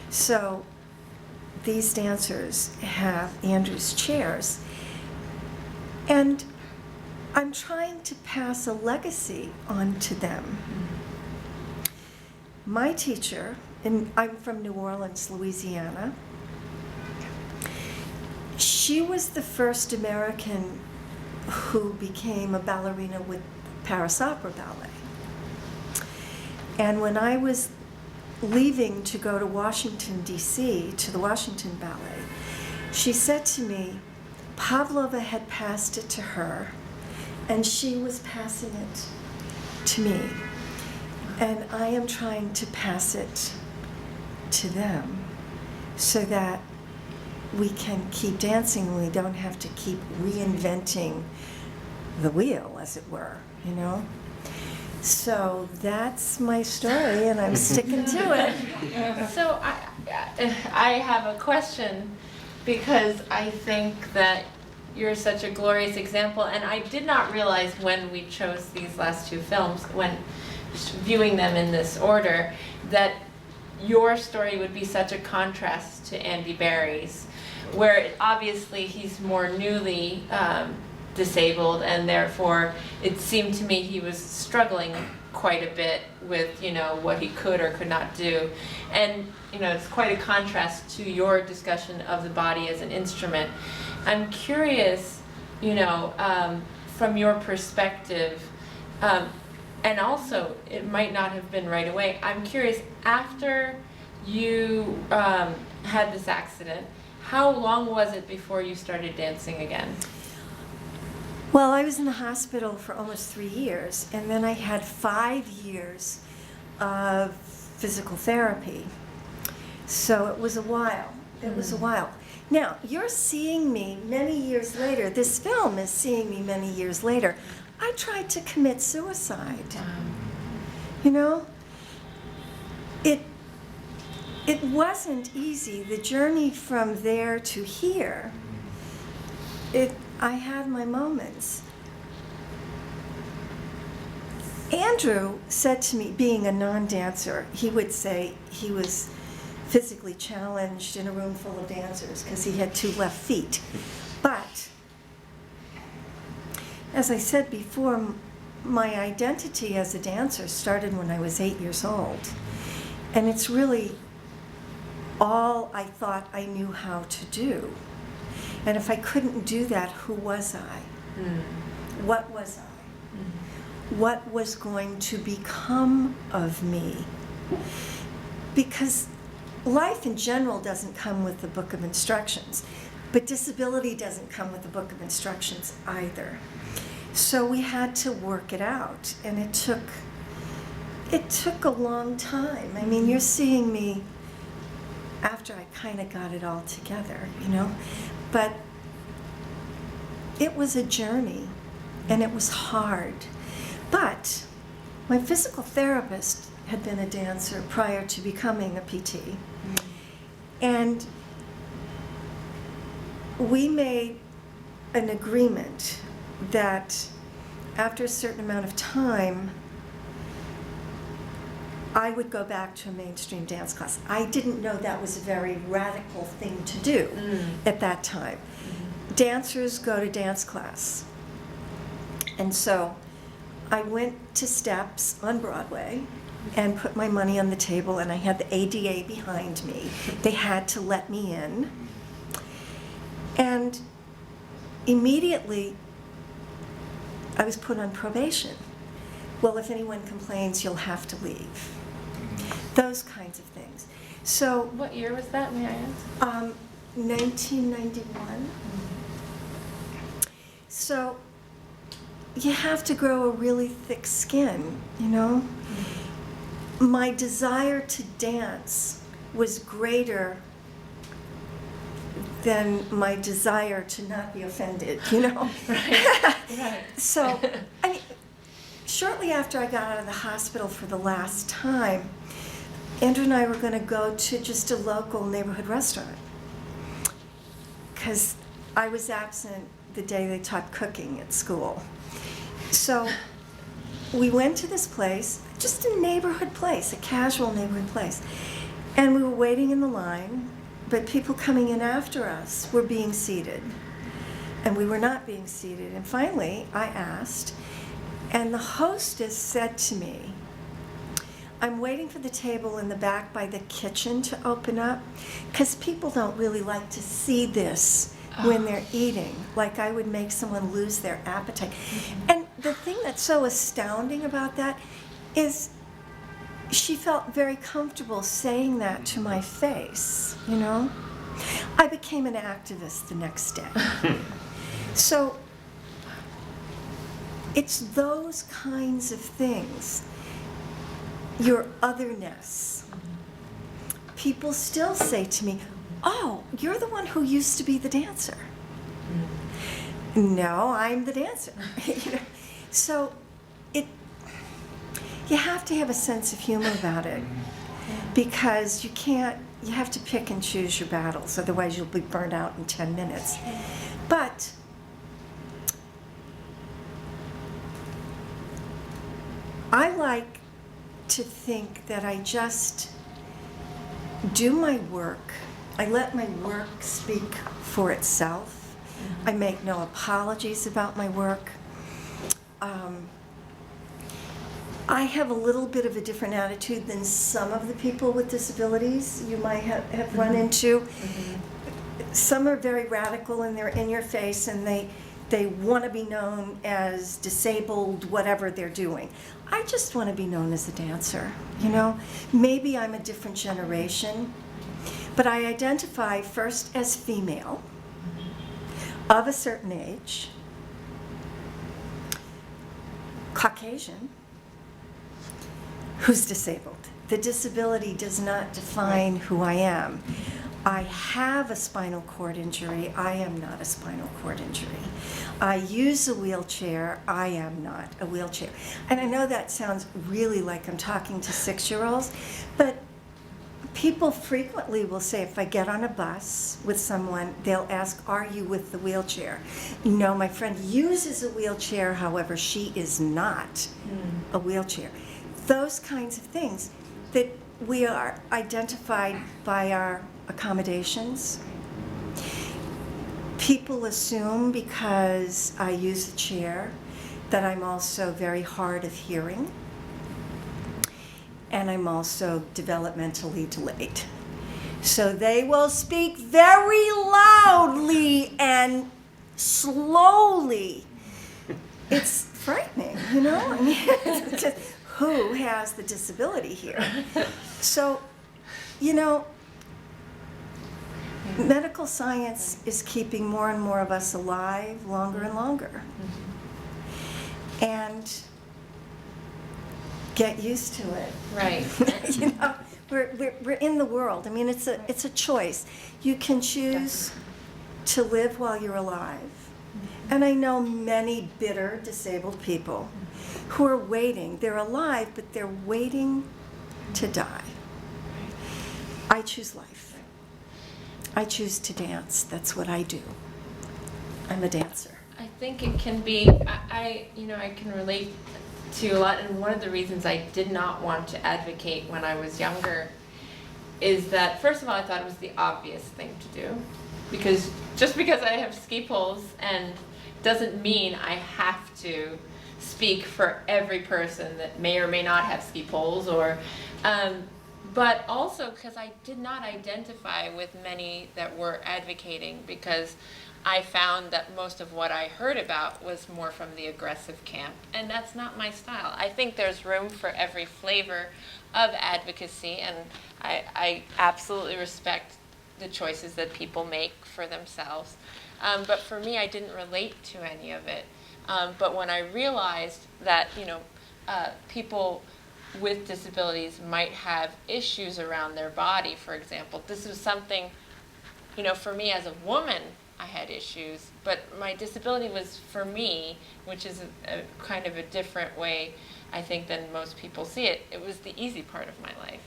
So these dancers have Andrew's chairs, and I'm trying to pass a legacy on to them. My teacher, and I'm from New Orleans, Louisiana, she was the first American who became a ballerina with Paris Opera Ballet. And when I was leaving to go to Washington, D.C., to the Washington Ballet, she said to me, Pavlova had passed it to her, and she was passing it to me. And I am trying to pass it to them so that we can keep dancing and we don't have to keep reinventing the wheel, as it were, you know? So that's my story, and I'm sticking to it. So I have a question, because I think that you're such a glorious example, and I did not realize when we chose these last two films, when viewing them in this order, that your story would be such a contrast to Andy Barrie's, where obviously he's more newly disabled, and therefore it seemed to me he was struggling quite a bit with, you know, what he could or could not do. And, you know, it's quite a contrast to your discussion of the body as an instrument. I'm curious, you know, from your perspective, and also it might not have been right away, I'm curious, after you had this accident, how long was it before you started dancing again? Well, I was in the hospital for almost 3 years, and then I had 5 years of physical therapy. So it was a while. It was a while. Now, you're seeing me many years later. This film is seeing me many years later. I tried to commit suicide. You know? It wasn't easy. The journey from there to here, I had my moments. Andrew said to me, being a non-dancer, he would say he was physically challenged in a room full of dancers because he had 2 left feet. But, as I said before, my identity as a dancer started when I was 8 years old. And it's really all I thought I knew how to do. And if I couldn't do that, who was I? What was I? What was going to become of me? Because life in general doesn't come with a book of instructions, but disability doesn't come with a book of instructions either. So we had to work it out, and it took a long time. I mean, you're seeing me after I kind of got it all together, you know? But it was a journey, and it was hard. But my physical therapist had been a dancer prior to becoming a PT. And we made an agreement that after a certain amount of time, I would go back to a mainstream dance class. I didn't know that was a very radical thing to do at that time. Dancers go to dance class. And so I went to Steps on Broadway and put my money on the table, and I had the ADA behind me. They had to let me in. And immediately, I was put on probation. Well, if anyone complains, you'll have to leave. Those kinds of things. So, What year was that, may I ask? 1991. So, you have to grow a really thick skin, you know? My desire to dance was greater than my desire to not be offended, you know? Right. So, I mean, shortly after I got out of the hospital for the last time, Andrew and I were going to go to just a local neighborhood restaurant because I was absent the day they taught cooking at school. So we went to this place, just a neighborhood place, a casual neighborhood place, and we were waiting in the line, but people coming in after us were being seated, and we were not being seated. And finally, I asked, and the hostess said to me, I'm waiting for the table in the back by the kitchen to open up, because people don't really like to see this when they're eating. Like I would make someone lose their appetite. And the thing that's so astounding about that is she felt very comfortable saying that to my face, you know? I became an activist the next day. So it's those kinds of things, your otherness. People still say to me, oh, you're the one who used to be the dancer. No, I'm the dancer. You know? So you have to have a sense of humor about it, because you have to pick and choose your battles, otherwise you'll be burned out in 10 minutes. But I like to think that I just do my work. I let my work speak for itself. I make no apologies about my work. I have a little bit of a different attitude than some of the people with disabilities you might have run into. Some are very radical and they're in your face and they want to be known as disabled, whatever they're doing. I just want to be known as a dancer, you know? Maybe I'm a different generation, but I identify first as female, of a certain age, Caucasian, who's disabled. The disability does not define who I am. I have a spinal cord injury. I am not a spinal cord injury. I use a wheelchair. I am not a wheelchair. And I know that sounds really like I'm talking to 6-year-olds, but people frequently will say, if I get on a bus with someone, they'll ask, are you with the wheelchair? No, my friend uses a wheelchair, however, she is not a wheelchair. Those kinds of things that we are identified by our accommodations. People assume because I use a chair that I'm also very hard of hearing, and I'm also developmentally delayed. So they will speak very loudly and slowly. It's frightening, you know? I mean, it's just, who has the disability here? So, you know, medical science is keeping more and more of us alive longer and longer. And get used to it. Right. You know, we're in the world. I mean, it's a choice. You can choose to live while you're alive. And I know many bitter disabled people who are waiting. They're alive, but they're waiting to die. I choose life. I choose to dance. That's what I do. I'm a dancer. I think it can be, I can relate to a lot, and one of the reasons I did not want to advocate when I was younger is that, first of all, I thought it was the obvious thing to do, because just because I have ski poles and doesn't mean I have to speak for every person that may or may not have ski poles, or but also because I did not identify with many that were advocating, because I found that most of what I heard about was more from the aggressive camp, and that's not my style. I think there's room for every flavor of advocacy, and I absolutely respect the choices that people make for themselves. But for me, I didn't relate to any of it. But when I realized that, people with disabilities might have issues around their body, for example, this was something, for me as a woman, I had issues, but my disability was for me, which is a kind of a different way, I think, than most people see it. It was the easy part of my life.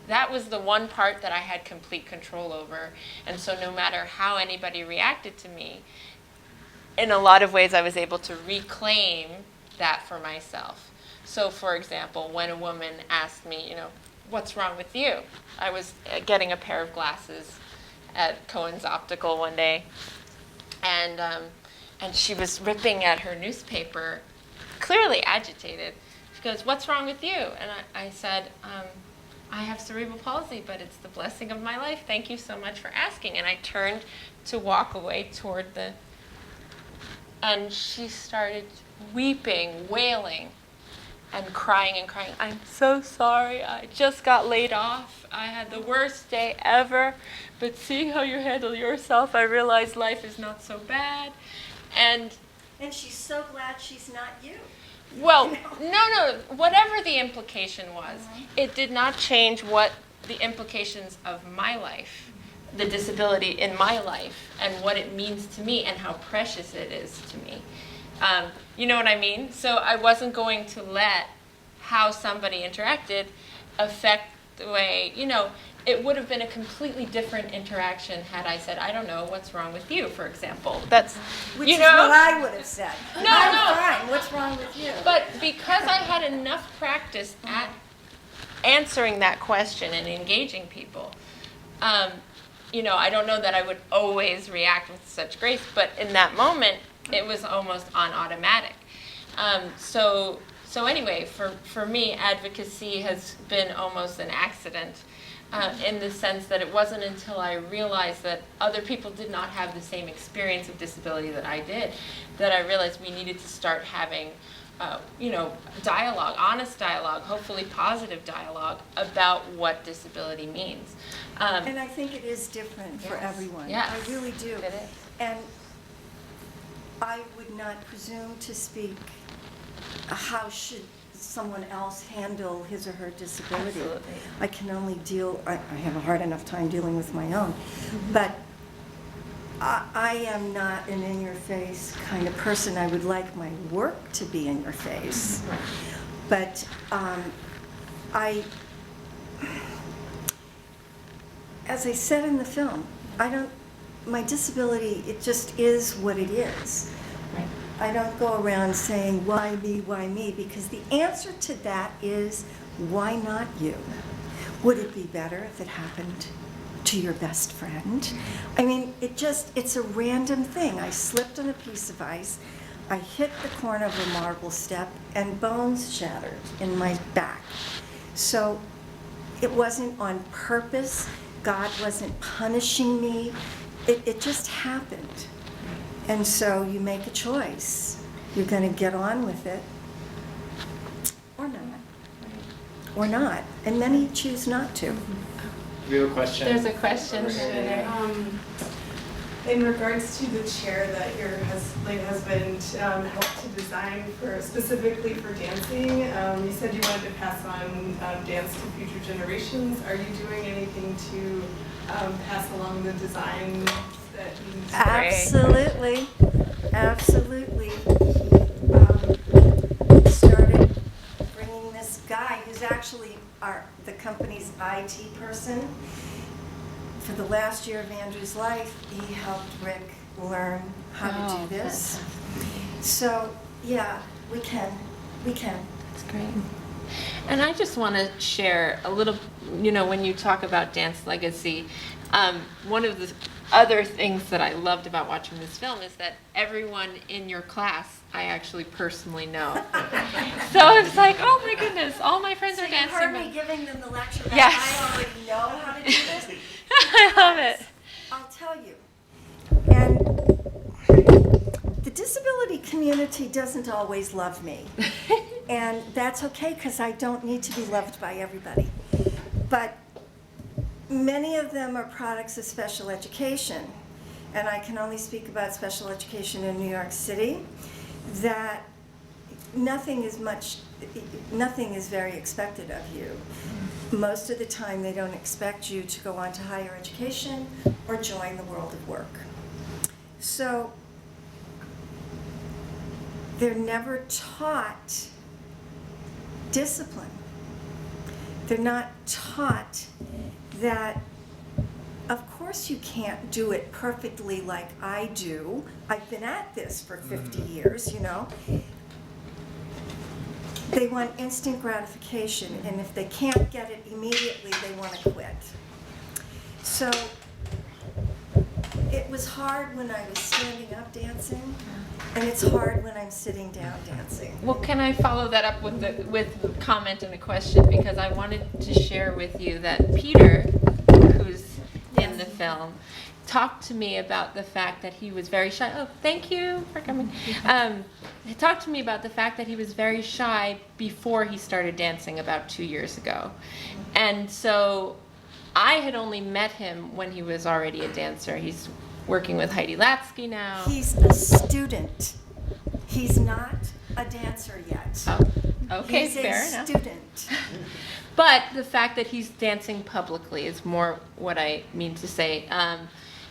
That was the one part that I had complete control over. And so no matter how anybody reacted to me, in a lot of ways I was able to reclaim that for myself. So for example, when a woman asked me, what's wrong with you? I was getting a pair of glasses at Cohen's Optical one day, and she was ripping at her newspaper, clearly agitated. She goes, what's wrong with you? And I said, I have cerebral palsy, but it's the blessing of my life. Thank you so much for asking. And I turned to walk away toward and she started weeping, wailing, and crying and crying. I'm so sorry. I just got laid off. I had the worst day ever. But seeing how you handle yourself, I realized life is not so bad. And she's so glad she's not you. Well, no, whatever the implication was, it did not change what the implications of my life, the disability in my life, and what it means to me and how precious it is to me. You know what I mean? So I wasn't going to let how somebody interacted affect the way, it would have been a completely different interaction had I said, I don't know, what's wrong with you, for example. That's, Which is what I would have said. No. Fine, what's wrong with you? But because I had enough practice at answering that question and engaging people, I don't know that I would always react with such grace, but in that moment, it was almost on automatic. So anyway, for me, advocacy has been almost an accident. In the sense that it wasn't until I realized that other people did not have the same experience of disability that I did, that I realized we needed to start having, dialogue, honest dialogue, hopefully positive dialogue about what disability means. And I think it is different for everyone. Yes. I really do. It is. And I would not presume to speak how should someone else handle his or her disability. Absolutely. I can only I have a hard enough time dealing with my own. But I am not an in-your-face kind of person. I would like my work to be in your face. But as I said in the film, my disability, it just is what it is. Right. I don't go around saying, why me? Because the answer to that is, why not you? Would it be better if it happened to your best friend? I mean, it's a random thing. I slipped on a piece of ice, I hit the corner of a marble step, and bones shattered in my back. So it wasn't on purpose. God wasn't punishing me. It just happened. And so you make a choice. You're going to get on with it, or not. Or not. And many choose not to. We have a question. There's a question over there. In regards to the chair that your late husband helped to design specifically for dancing, you said you wanted to pass on dance to future generations. Are you doing anything to pass along the design that you Absolutely. Absolutely. He started bringing this guy who's actually the company's IT person. For the last year of Andrew's life, he helped Rick learn how to do this. So, yeah, we can. That's great. And I just want to share a little, when you talk about dance legacy, one of the other things that I loved about watching this film is that everyone in your class I actually personally know. So it's like, oh my goodness, all my friends are dancing. You heard me giving them the lecture that Yes. I already know how to do this? I love it. I'll tell you. And the disability community doesn't always love me. And that's okay, because I don't need to be loved by everybody. But many of them are products of special education. And I can only speak about special education in New York City. that nothing is very expected of you. Most of the time, they don't expect you to go on to higher education or join the world of work. So they're never taught discipline. They're not taught that, of course you can't do it perfectly like I do. I've been at this for 50 years, you know. They want instant gratification, and if they can't get it immediately, they want to quit. So it was hard when I was standing up dancing, and it's hard when I'm sitting down dancing. Well, can I follow that up with a comment and a question? Because I wanted to share with you that Peter, who's in the film, talked to me about the fact that he was very shy. Oh, thank you for coming. He talked to me about the fact that he was very shy before he started dancing about 2 years ago. And so I had only met him when he was already a dancer. He's working with Heidi Latsky now. He's a student. He's not a dancer yet. Oh, okay, He's fair a enough. student. But the fact that he's dancing publicly is more what I mean to say.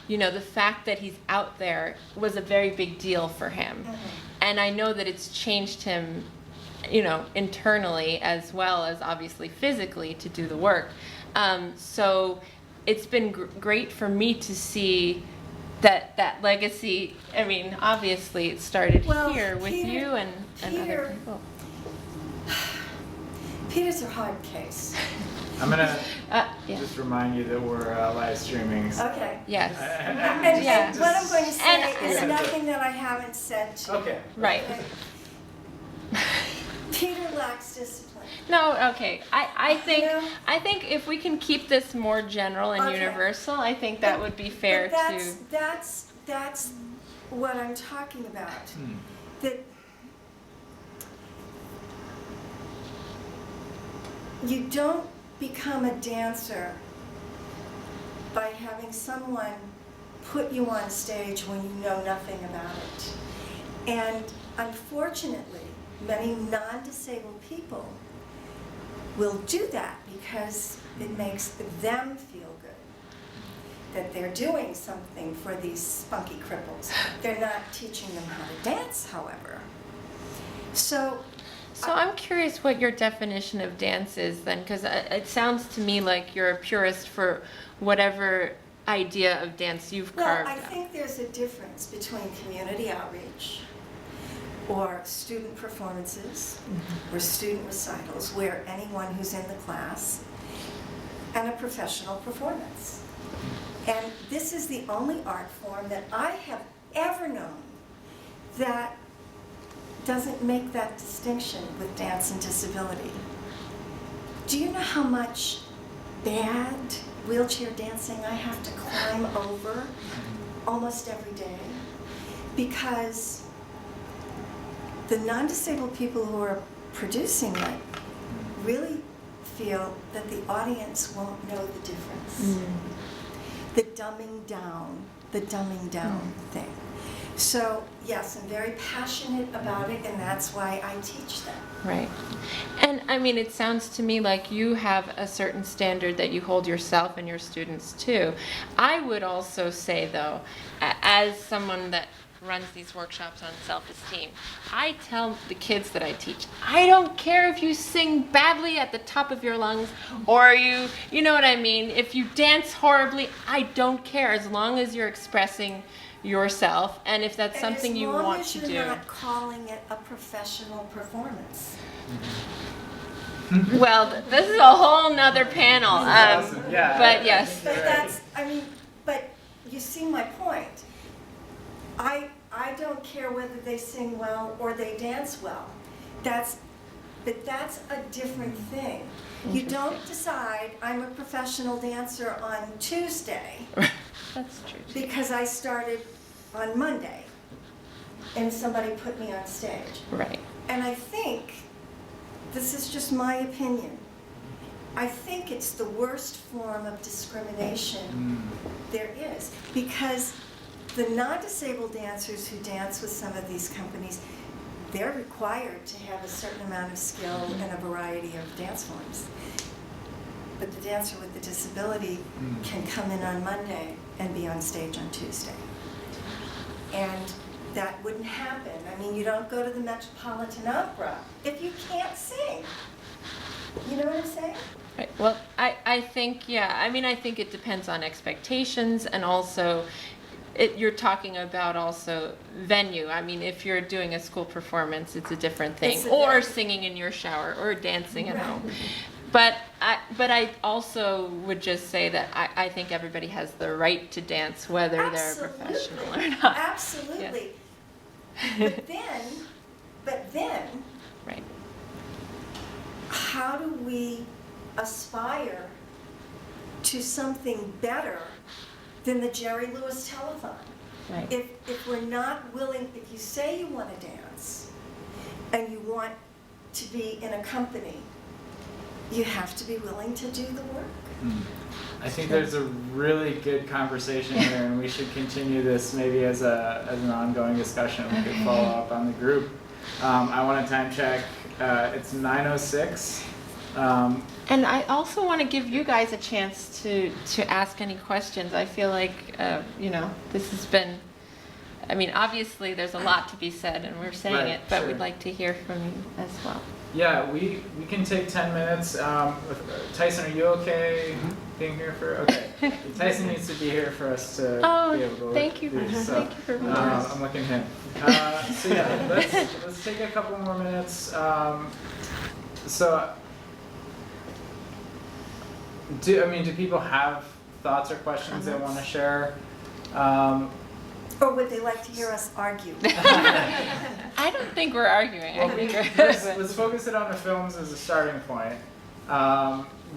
You know, the fact that he's out there was a very big deal for him. And I know that it's changed him, you know, internally as well as obviously physically to do the work. So it's been great for me to see that legacy. I mean, obviously it started here with you and other people. Peter's a hard case. I'm gonna Yeah. just remind you that we're live streaming. So. Okay. Yes. And Yeah. what I'm going to say And- is nothing that I haven't said to you. Okay. Right. Peter lacks discipline. No, okay. I think Yeah. I think if we can keep this more general and Okay. universal, I think that would be fair But to. that's what I'm talking about. That you don't become a dancer by having someone put you on stage when you know nothing about it. And unfortunately, many non-disabled people will do that because it makes them feel good that they're doing something for these spunky cripples. They're not teaching them how to dance, however. So I'm curious what your definition of dance is then, because it sounds to me like you're a purist for whatever idea of dance you've carved well, I out. think there's a difference between community outreach or student performances or student recitals where anyone who's in the class and a professional performance. And this is the only art form that I have ever known that doesn't make that distinction with dance and disability. Do you know how much bad wheelchair dancing I have to climb over almost every day? Because the non-disabled people who are producing it really feel that the audience won't know the difference. The dumbing down thing. So yes, I'm very passionate about it, and that's why I teach them. Right. And I mean, it sounds to me like you have a certain standard that you hold yourself and your students to. I would also say, though, as someone that runs these workshops on self-esteem, I tell the kids that I teach, I don't care if you sing badly at the top of your lungs or you know what I mean, if you dance horribly, I don't care as long as you're expressing yourself, and if that's something you want to do. As long as you're not calling it a professional performance. Well, this is a whole nother panel. Awesome. Yeah. But yes. But that's, I mean, but you see my point. I don't care whether they sing well or they dance well. But that's a different thing. You don't decide I'm a professional dancer on Tuesday. That's true. Because I started on Monday and somebody put me on stage. Right. And I think, this is just my opinion, I think it's the worst form of discrimination there is. Because the non-disabled dancers who dance with some of these companies they're required to have a certain amount of skill in a variety of dance forms. But the dancer with the disability can come in on Monday and be on stage on Tuesday. And that wouldn't happen. I mean, you don't go to the Metropolitan Opera if you can't sing. You know what I'm saying? Right. Well, I think, yeah, I mean, I think it depends on expectations, and also you're talking about also venue. I mean, if you're doing a school performance, it's a different thing. Or singing in your shower, or dancing at home. But I also would just say that I think everybody has the right to dance, whether they're a professional or not. Absolutely. Yeah. But then, Right. how do we aspire to something better than the Jerry Lewis telethon? Right. If we're not willing, if you say you want to dance and you want to be in a company, you have to be willing to do the work. I think there's a really good conversation here, and we should continue this maybe as an ongoing discussion. We could follow up on the group. I want to time check. It's 9:06. And I also want to give you guys a chance to ask any questions. I feel like, this has been, I mean, obviously there's a lot to be said, and we're saying Right, it, but sure. we'd like to hear from you as well. Yeah, we can take 10 minutes. Tyson, are you okay being here for? Okay. Tyson needs to be here for us to be able to thank you. do, so, Thank you for being here. I'm looking at him. So yeah, let's take a couple more minutes. Do people have thoughts or questions they want to share? Or would they like to hear us argue? I don't think we're arguing. I think Let's focus it on the films as a starting point.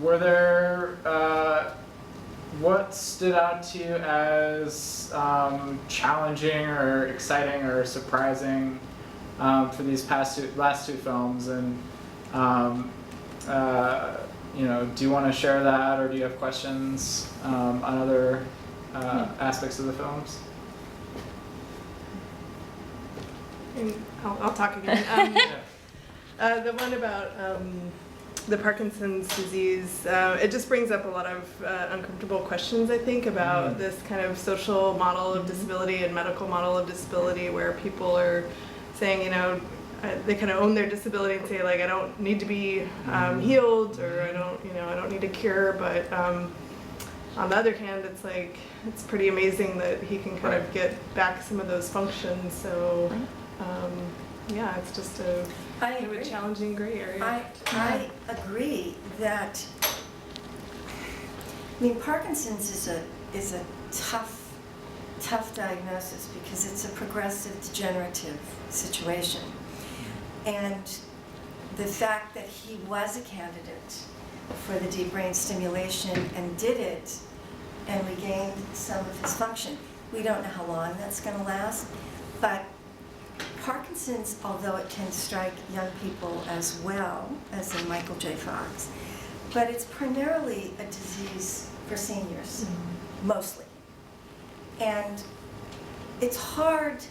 Were there, what stood out to you as challenging or exciting or surprising for these last two films? And do you want to share that, or do you have questions on other aspects of the films? I'll talk again. The one about the Parkinson's disease, it just brings up a lot of uncomfortable questions, I think, about this kind of social model of disability and medical model of disability, where people are saying, they kind of own their disability and say, like, I don't need to be healed, or I don't need a cure. But on the other hand, it's like, it's pretty amazing that he can kind of get back some of those functions. So, yeah, it's just a kind of a challenging gray area. I agree that, Parkinson's is a tough diagnosis, because it's a progressive degenerative situation. And the fact that he was a candidate for the deep brain stimulation and did it and regained some of his function, we don't know how long that's going to last. But Parkinson's, although it can strike young people as well, as in Michael J. Fox, but it's primarily a disease for seniors, mostly. And it's hard,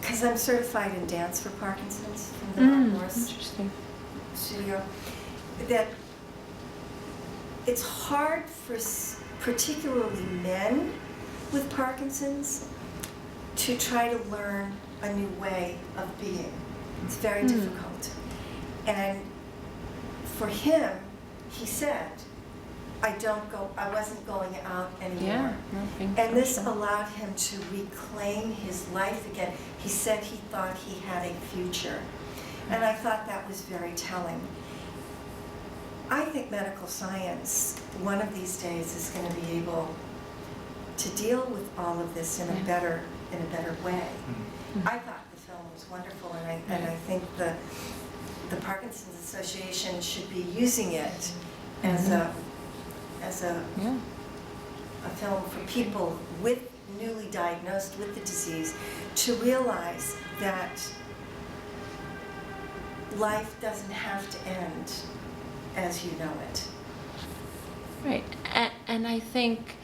because I'm certified in dance for Parkinson's from the Mark Morris studio, that it's hard for particularly men with Parkinson's to try to learn a new way of being. It's very difficult. And for him, he said, I wasn't going out anymore. And this allowed him to reclaim his life again. He said he thought he had a future. And I thought that was very telling. I think medical science, one of these days, is going to be able to deal with all of this in a better way. I thought the film was wonderful, and I think the Parkinson's Association should be using it as a film for people newly diagnosed with the disease to realize that life doesn't have to end as you know it. Right, and I think,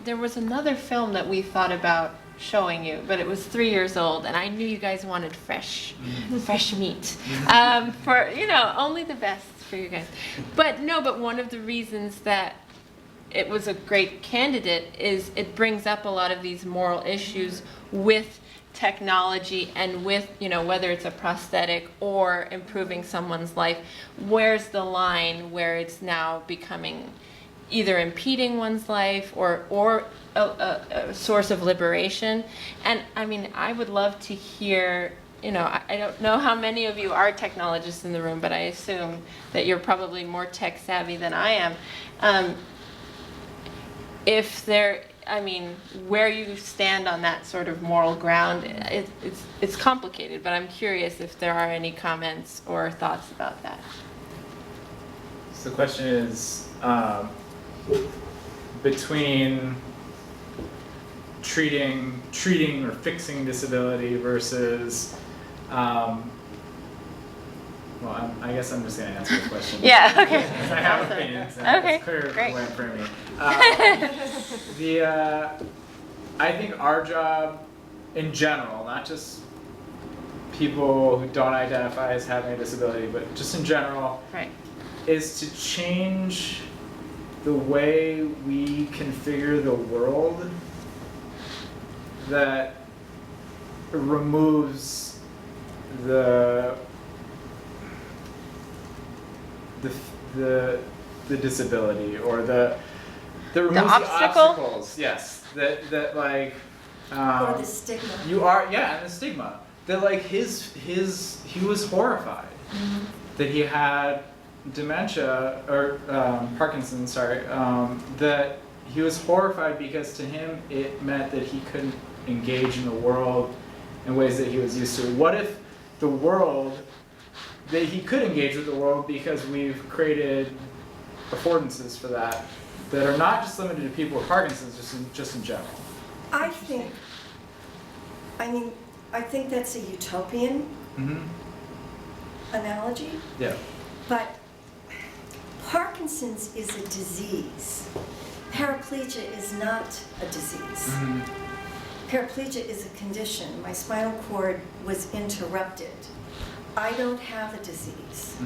there was another film that we thought about showing you, but it was 3 years old, and I knew you guys wanted fresh meat. For, you know, only the best for you guys. But one of the reasons that it was a great candidate is it brings up a lot of these moral issues with technology and with, you know, whether it's a prosthetic or improving someone's life. Where's the line where it's now becoming either impeding one's life or a source of liberation? And I mean, I would love to hear, you know, I don't know how many of you are technologists in the room, but I assume that you're probably more tech savvy than I am. If there, I mean, where you stand on that sort of moral ground, it's complicated, but I'm curious if there are any comments or thoughts about that. So the question is, between treating or fixing disability versus, well, I guess I'm just going to answer the question. Yeah, okay. I have opinions, and Okay, it's clear great. the way I'm framing it. I think our job in general, not just people who don't identify as having a disability, but just in general, Right. is to change the way we configure the world that removes the disability, or the removes the obstacle? obstacles. Yes, that like Or the stigma. and the stigma that like he was horrified that he had dementia or Parkinson. Sorry, that he was horrified because to him it meant that he couldn't engage in the world in ways that he was used to. What if the world that he could engage with the world, because we've created affordances for that are not just limited to people with Parkinson's, just in general. I think that's a utopian analogy, Yeah. but Parkinson's is a disease. Paraplegia is not a disease. Paraplegia is a condition. My spinal cord was interrupted. I don't have a disease.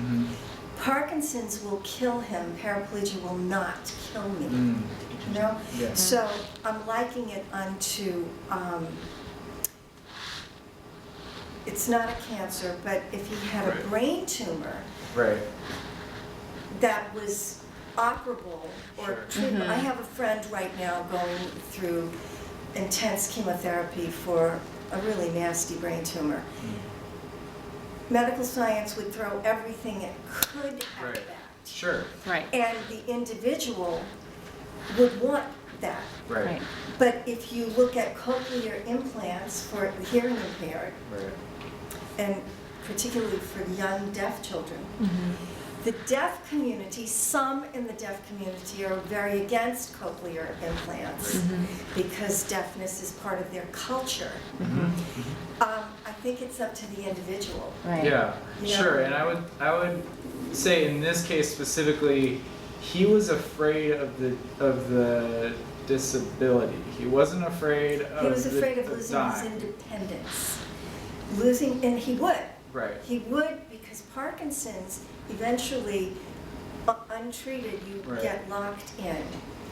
Parkinson's will kill him. Paraplegia will not kill me. You know? Yeah. So I'm likening it onto, it's not a cancer, but if he had a Right. brain tumor Right. that was operable or Sure. treatable. I have a friend right now going through intense chemotherapy for a really nasty brain tumor. Medical science would throw everything it could at Right. that. Sure. Right. And the individual would want that. Right. Right. But if you look at cochlear implants for the hearing impaired, Right. and particularly for young deaf children, the deaf community, some in the deaf community are very against cochlear implants because deafness is part of their culture. I think it's up to the individual. Right. Yeah, Yeah. sure. And I would say in this case specifically, he was afraid of the disability. He wasn't afraid of He was afraid of the losing his dying. independence. And he would. Right. He would, because Parkinson's, eventually, untreated, you Right. get locked in.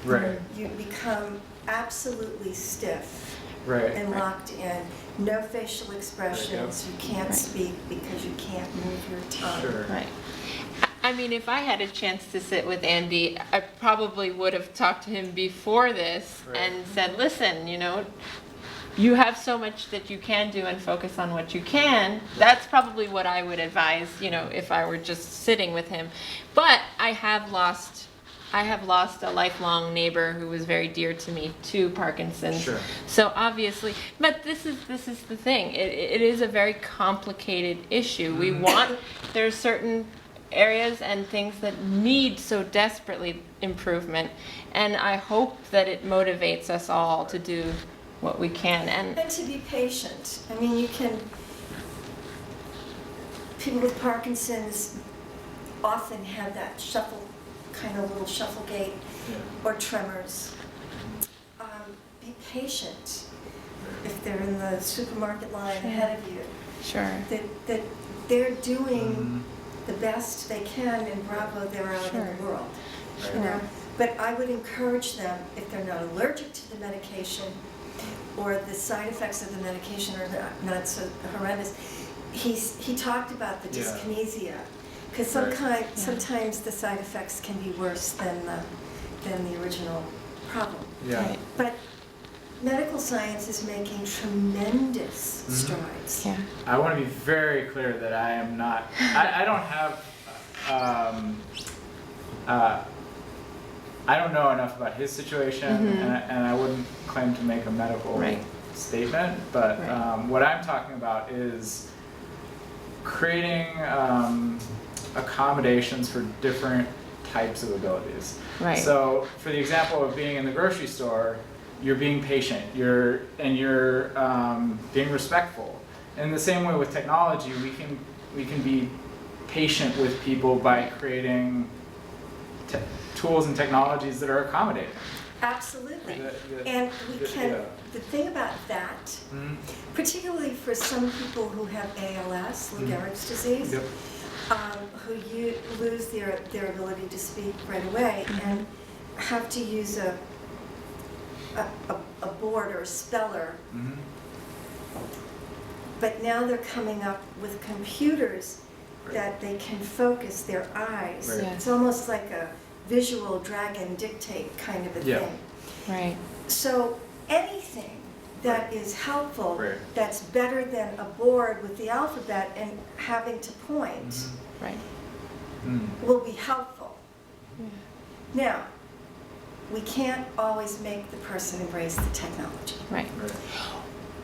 Right. You become absolutely stiff Right. and locked in. No facial expressions. You can't speak because you can't move your tongue. Sure. Right. I mean, if I had a chance to sit with Andy, I probably would have talked to him before this Right. and said, listen, you know, you have so much that you can do and focus on what you can. That's probably what I would advise, you know, if I were just sitting with him. But I have lost a lifelong neighbor who was very dear to me to Parkinson's. Sure. So obviously, but this is the thing. It is a very complicated issue. We want, there's certain areas and things that need so desperately improvement, and I hope that it motivates us all to do what we can. And And to be patient. I mean, people with Parkinson's often have that kind of little shuffle gait Yeah. or tremors. Be patient. if they're in the supermarket line ahead of you, Sure. that they're doing the best they can, and bravo, they're out in the world. You know? But I would encourage them, if they're not allergic to the medication, or the side effects of the medication are not so horrendous. He talked about the dyskinesia, because sometimes the side effects can be worse than the original problem. Yeah. Right. But medical science is making tremendous strides. Yeah. I want to be very clear that I am not, I don't have, I don't know enough about his situation, and I wouldn't claim to make a medical statement, but what I'm talking about is creating accommodations for different types of abilities. Right. So for the example of being in the grocery store, you're being patient, you're being respectful. In the same way with technology, we can be patient with people by creating tools and technologies that are accommodating. Absolutely. And we can, the thing about that, particularly for some people who have ALS, Lou Gehrig's disease, who lose their ability to speak right away and have to use a board or a speller. But now they're coming up with computers that they can focus their eyes. Right. It's almost like a visual drag and dictate kind of a thing. Right. So anything that is helpful, Right. that's better than a board with the alphabet and having to point, Right. will be helpful. Now, we can't always make the person embrace the technology. Right. Right.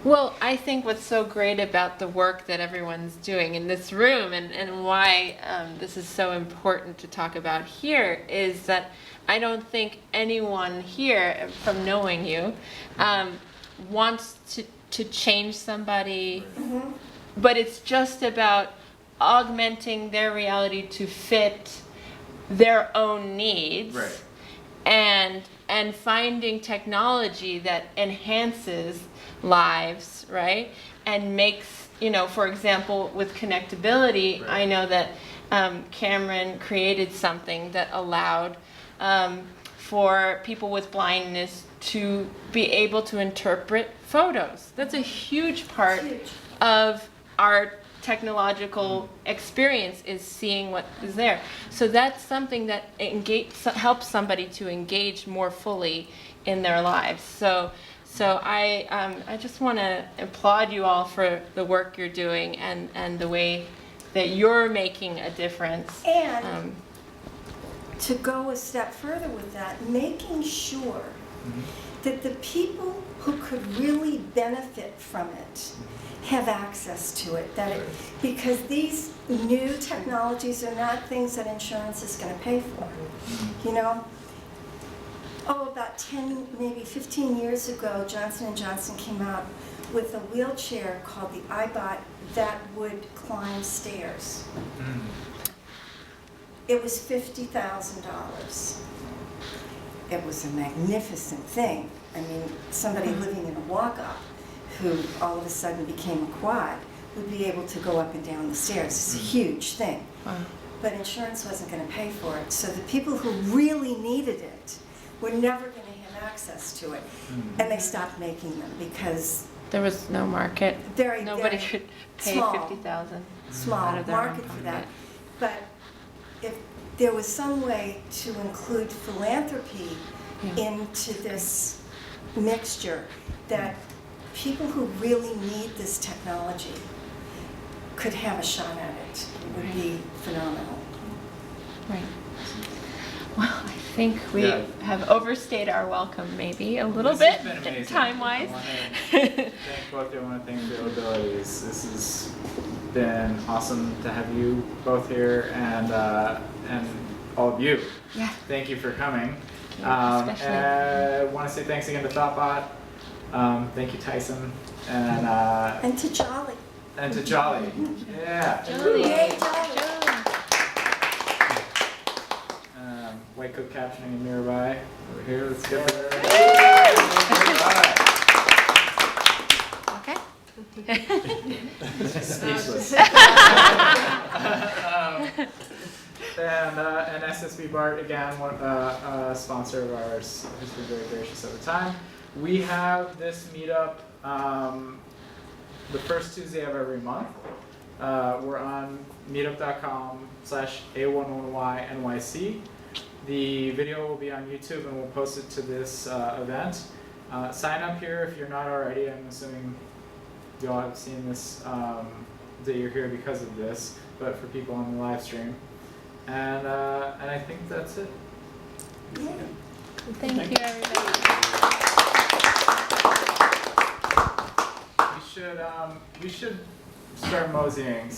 Well, I think what's so great about the work that everyone's doing in this room and why this is so important to talk about here is that I don't think anyone here, from knowing you, wants to change somebody, but it's just about augmenting their reality to fit their own needs. Right. And finding technology that enhances lives, right? And makes, for example, with connectability, I know that Cameron created something that allowed for people with blindness to be able to interpret photos. That's a huge part of our technological experience, is seeing what is there. So that's something that helps somebody to engage more fully in their lives. So I just want to applaud you all for the work you're doing and the way that you're making a difference. And to go a step further with that, making sure that the people who could really benefit from it have access to it, because these new technologies are not things that insurance is going to pay for, about 10, maybe 15 years ago, Johnson & Johnson came out with a wheelchair called the iBot that would climb stairs. It was $50,000. It was a magnificent thing. I mean, somebody living in a walk-up who all of a sudden became a quad would be able to go up and down the stairs. It's a huge thing. But insurance wasn't going to pay for it. So the people who really needed it were never going to have access to it. And they stopped making them because there was no market. Nobody very could pay small, $50,000 small out of their own market for that. pocket. But if there was some way to include philanthropy into this mixture, that people who really need this technology could have a shot at it, it would be phenomenal. Right. Well, I think we have overstayed our welcome maybe a little This has bit been amazing. time-wise. I want to thank both of you. I want to thank ReelAbilities. This has been awesome to have you both here, and all of you. Yeah. Thank you for coming. Especially. And I want to say thanks again to Thoughtbot. Thank you, Tyson, And to Jolly. and to Jolly. Yeah. Julie. Yay, Jolly. White coat captioning nearby over here. Let's give her. All right. Speechless. And SSB Bart, again, a sponsor of ours, who's been very gracious over time. We have this meetup the first Tuesday of every month. We're on meetup.com/A11YNYC. The video will be on YouTube and we'll post it to this event. Sign up here if you're not already. I'm assuming you all have seen this, that you're here because of this, but for people on the live stream. And I think that's it. Thank you, everybody. We should start moseying.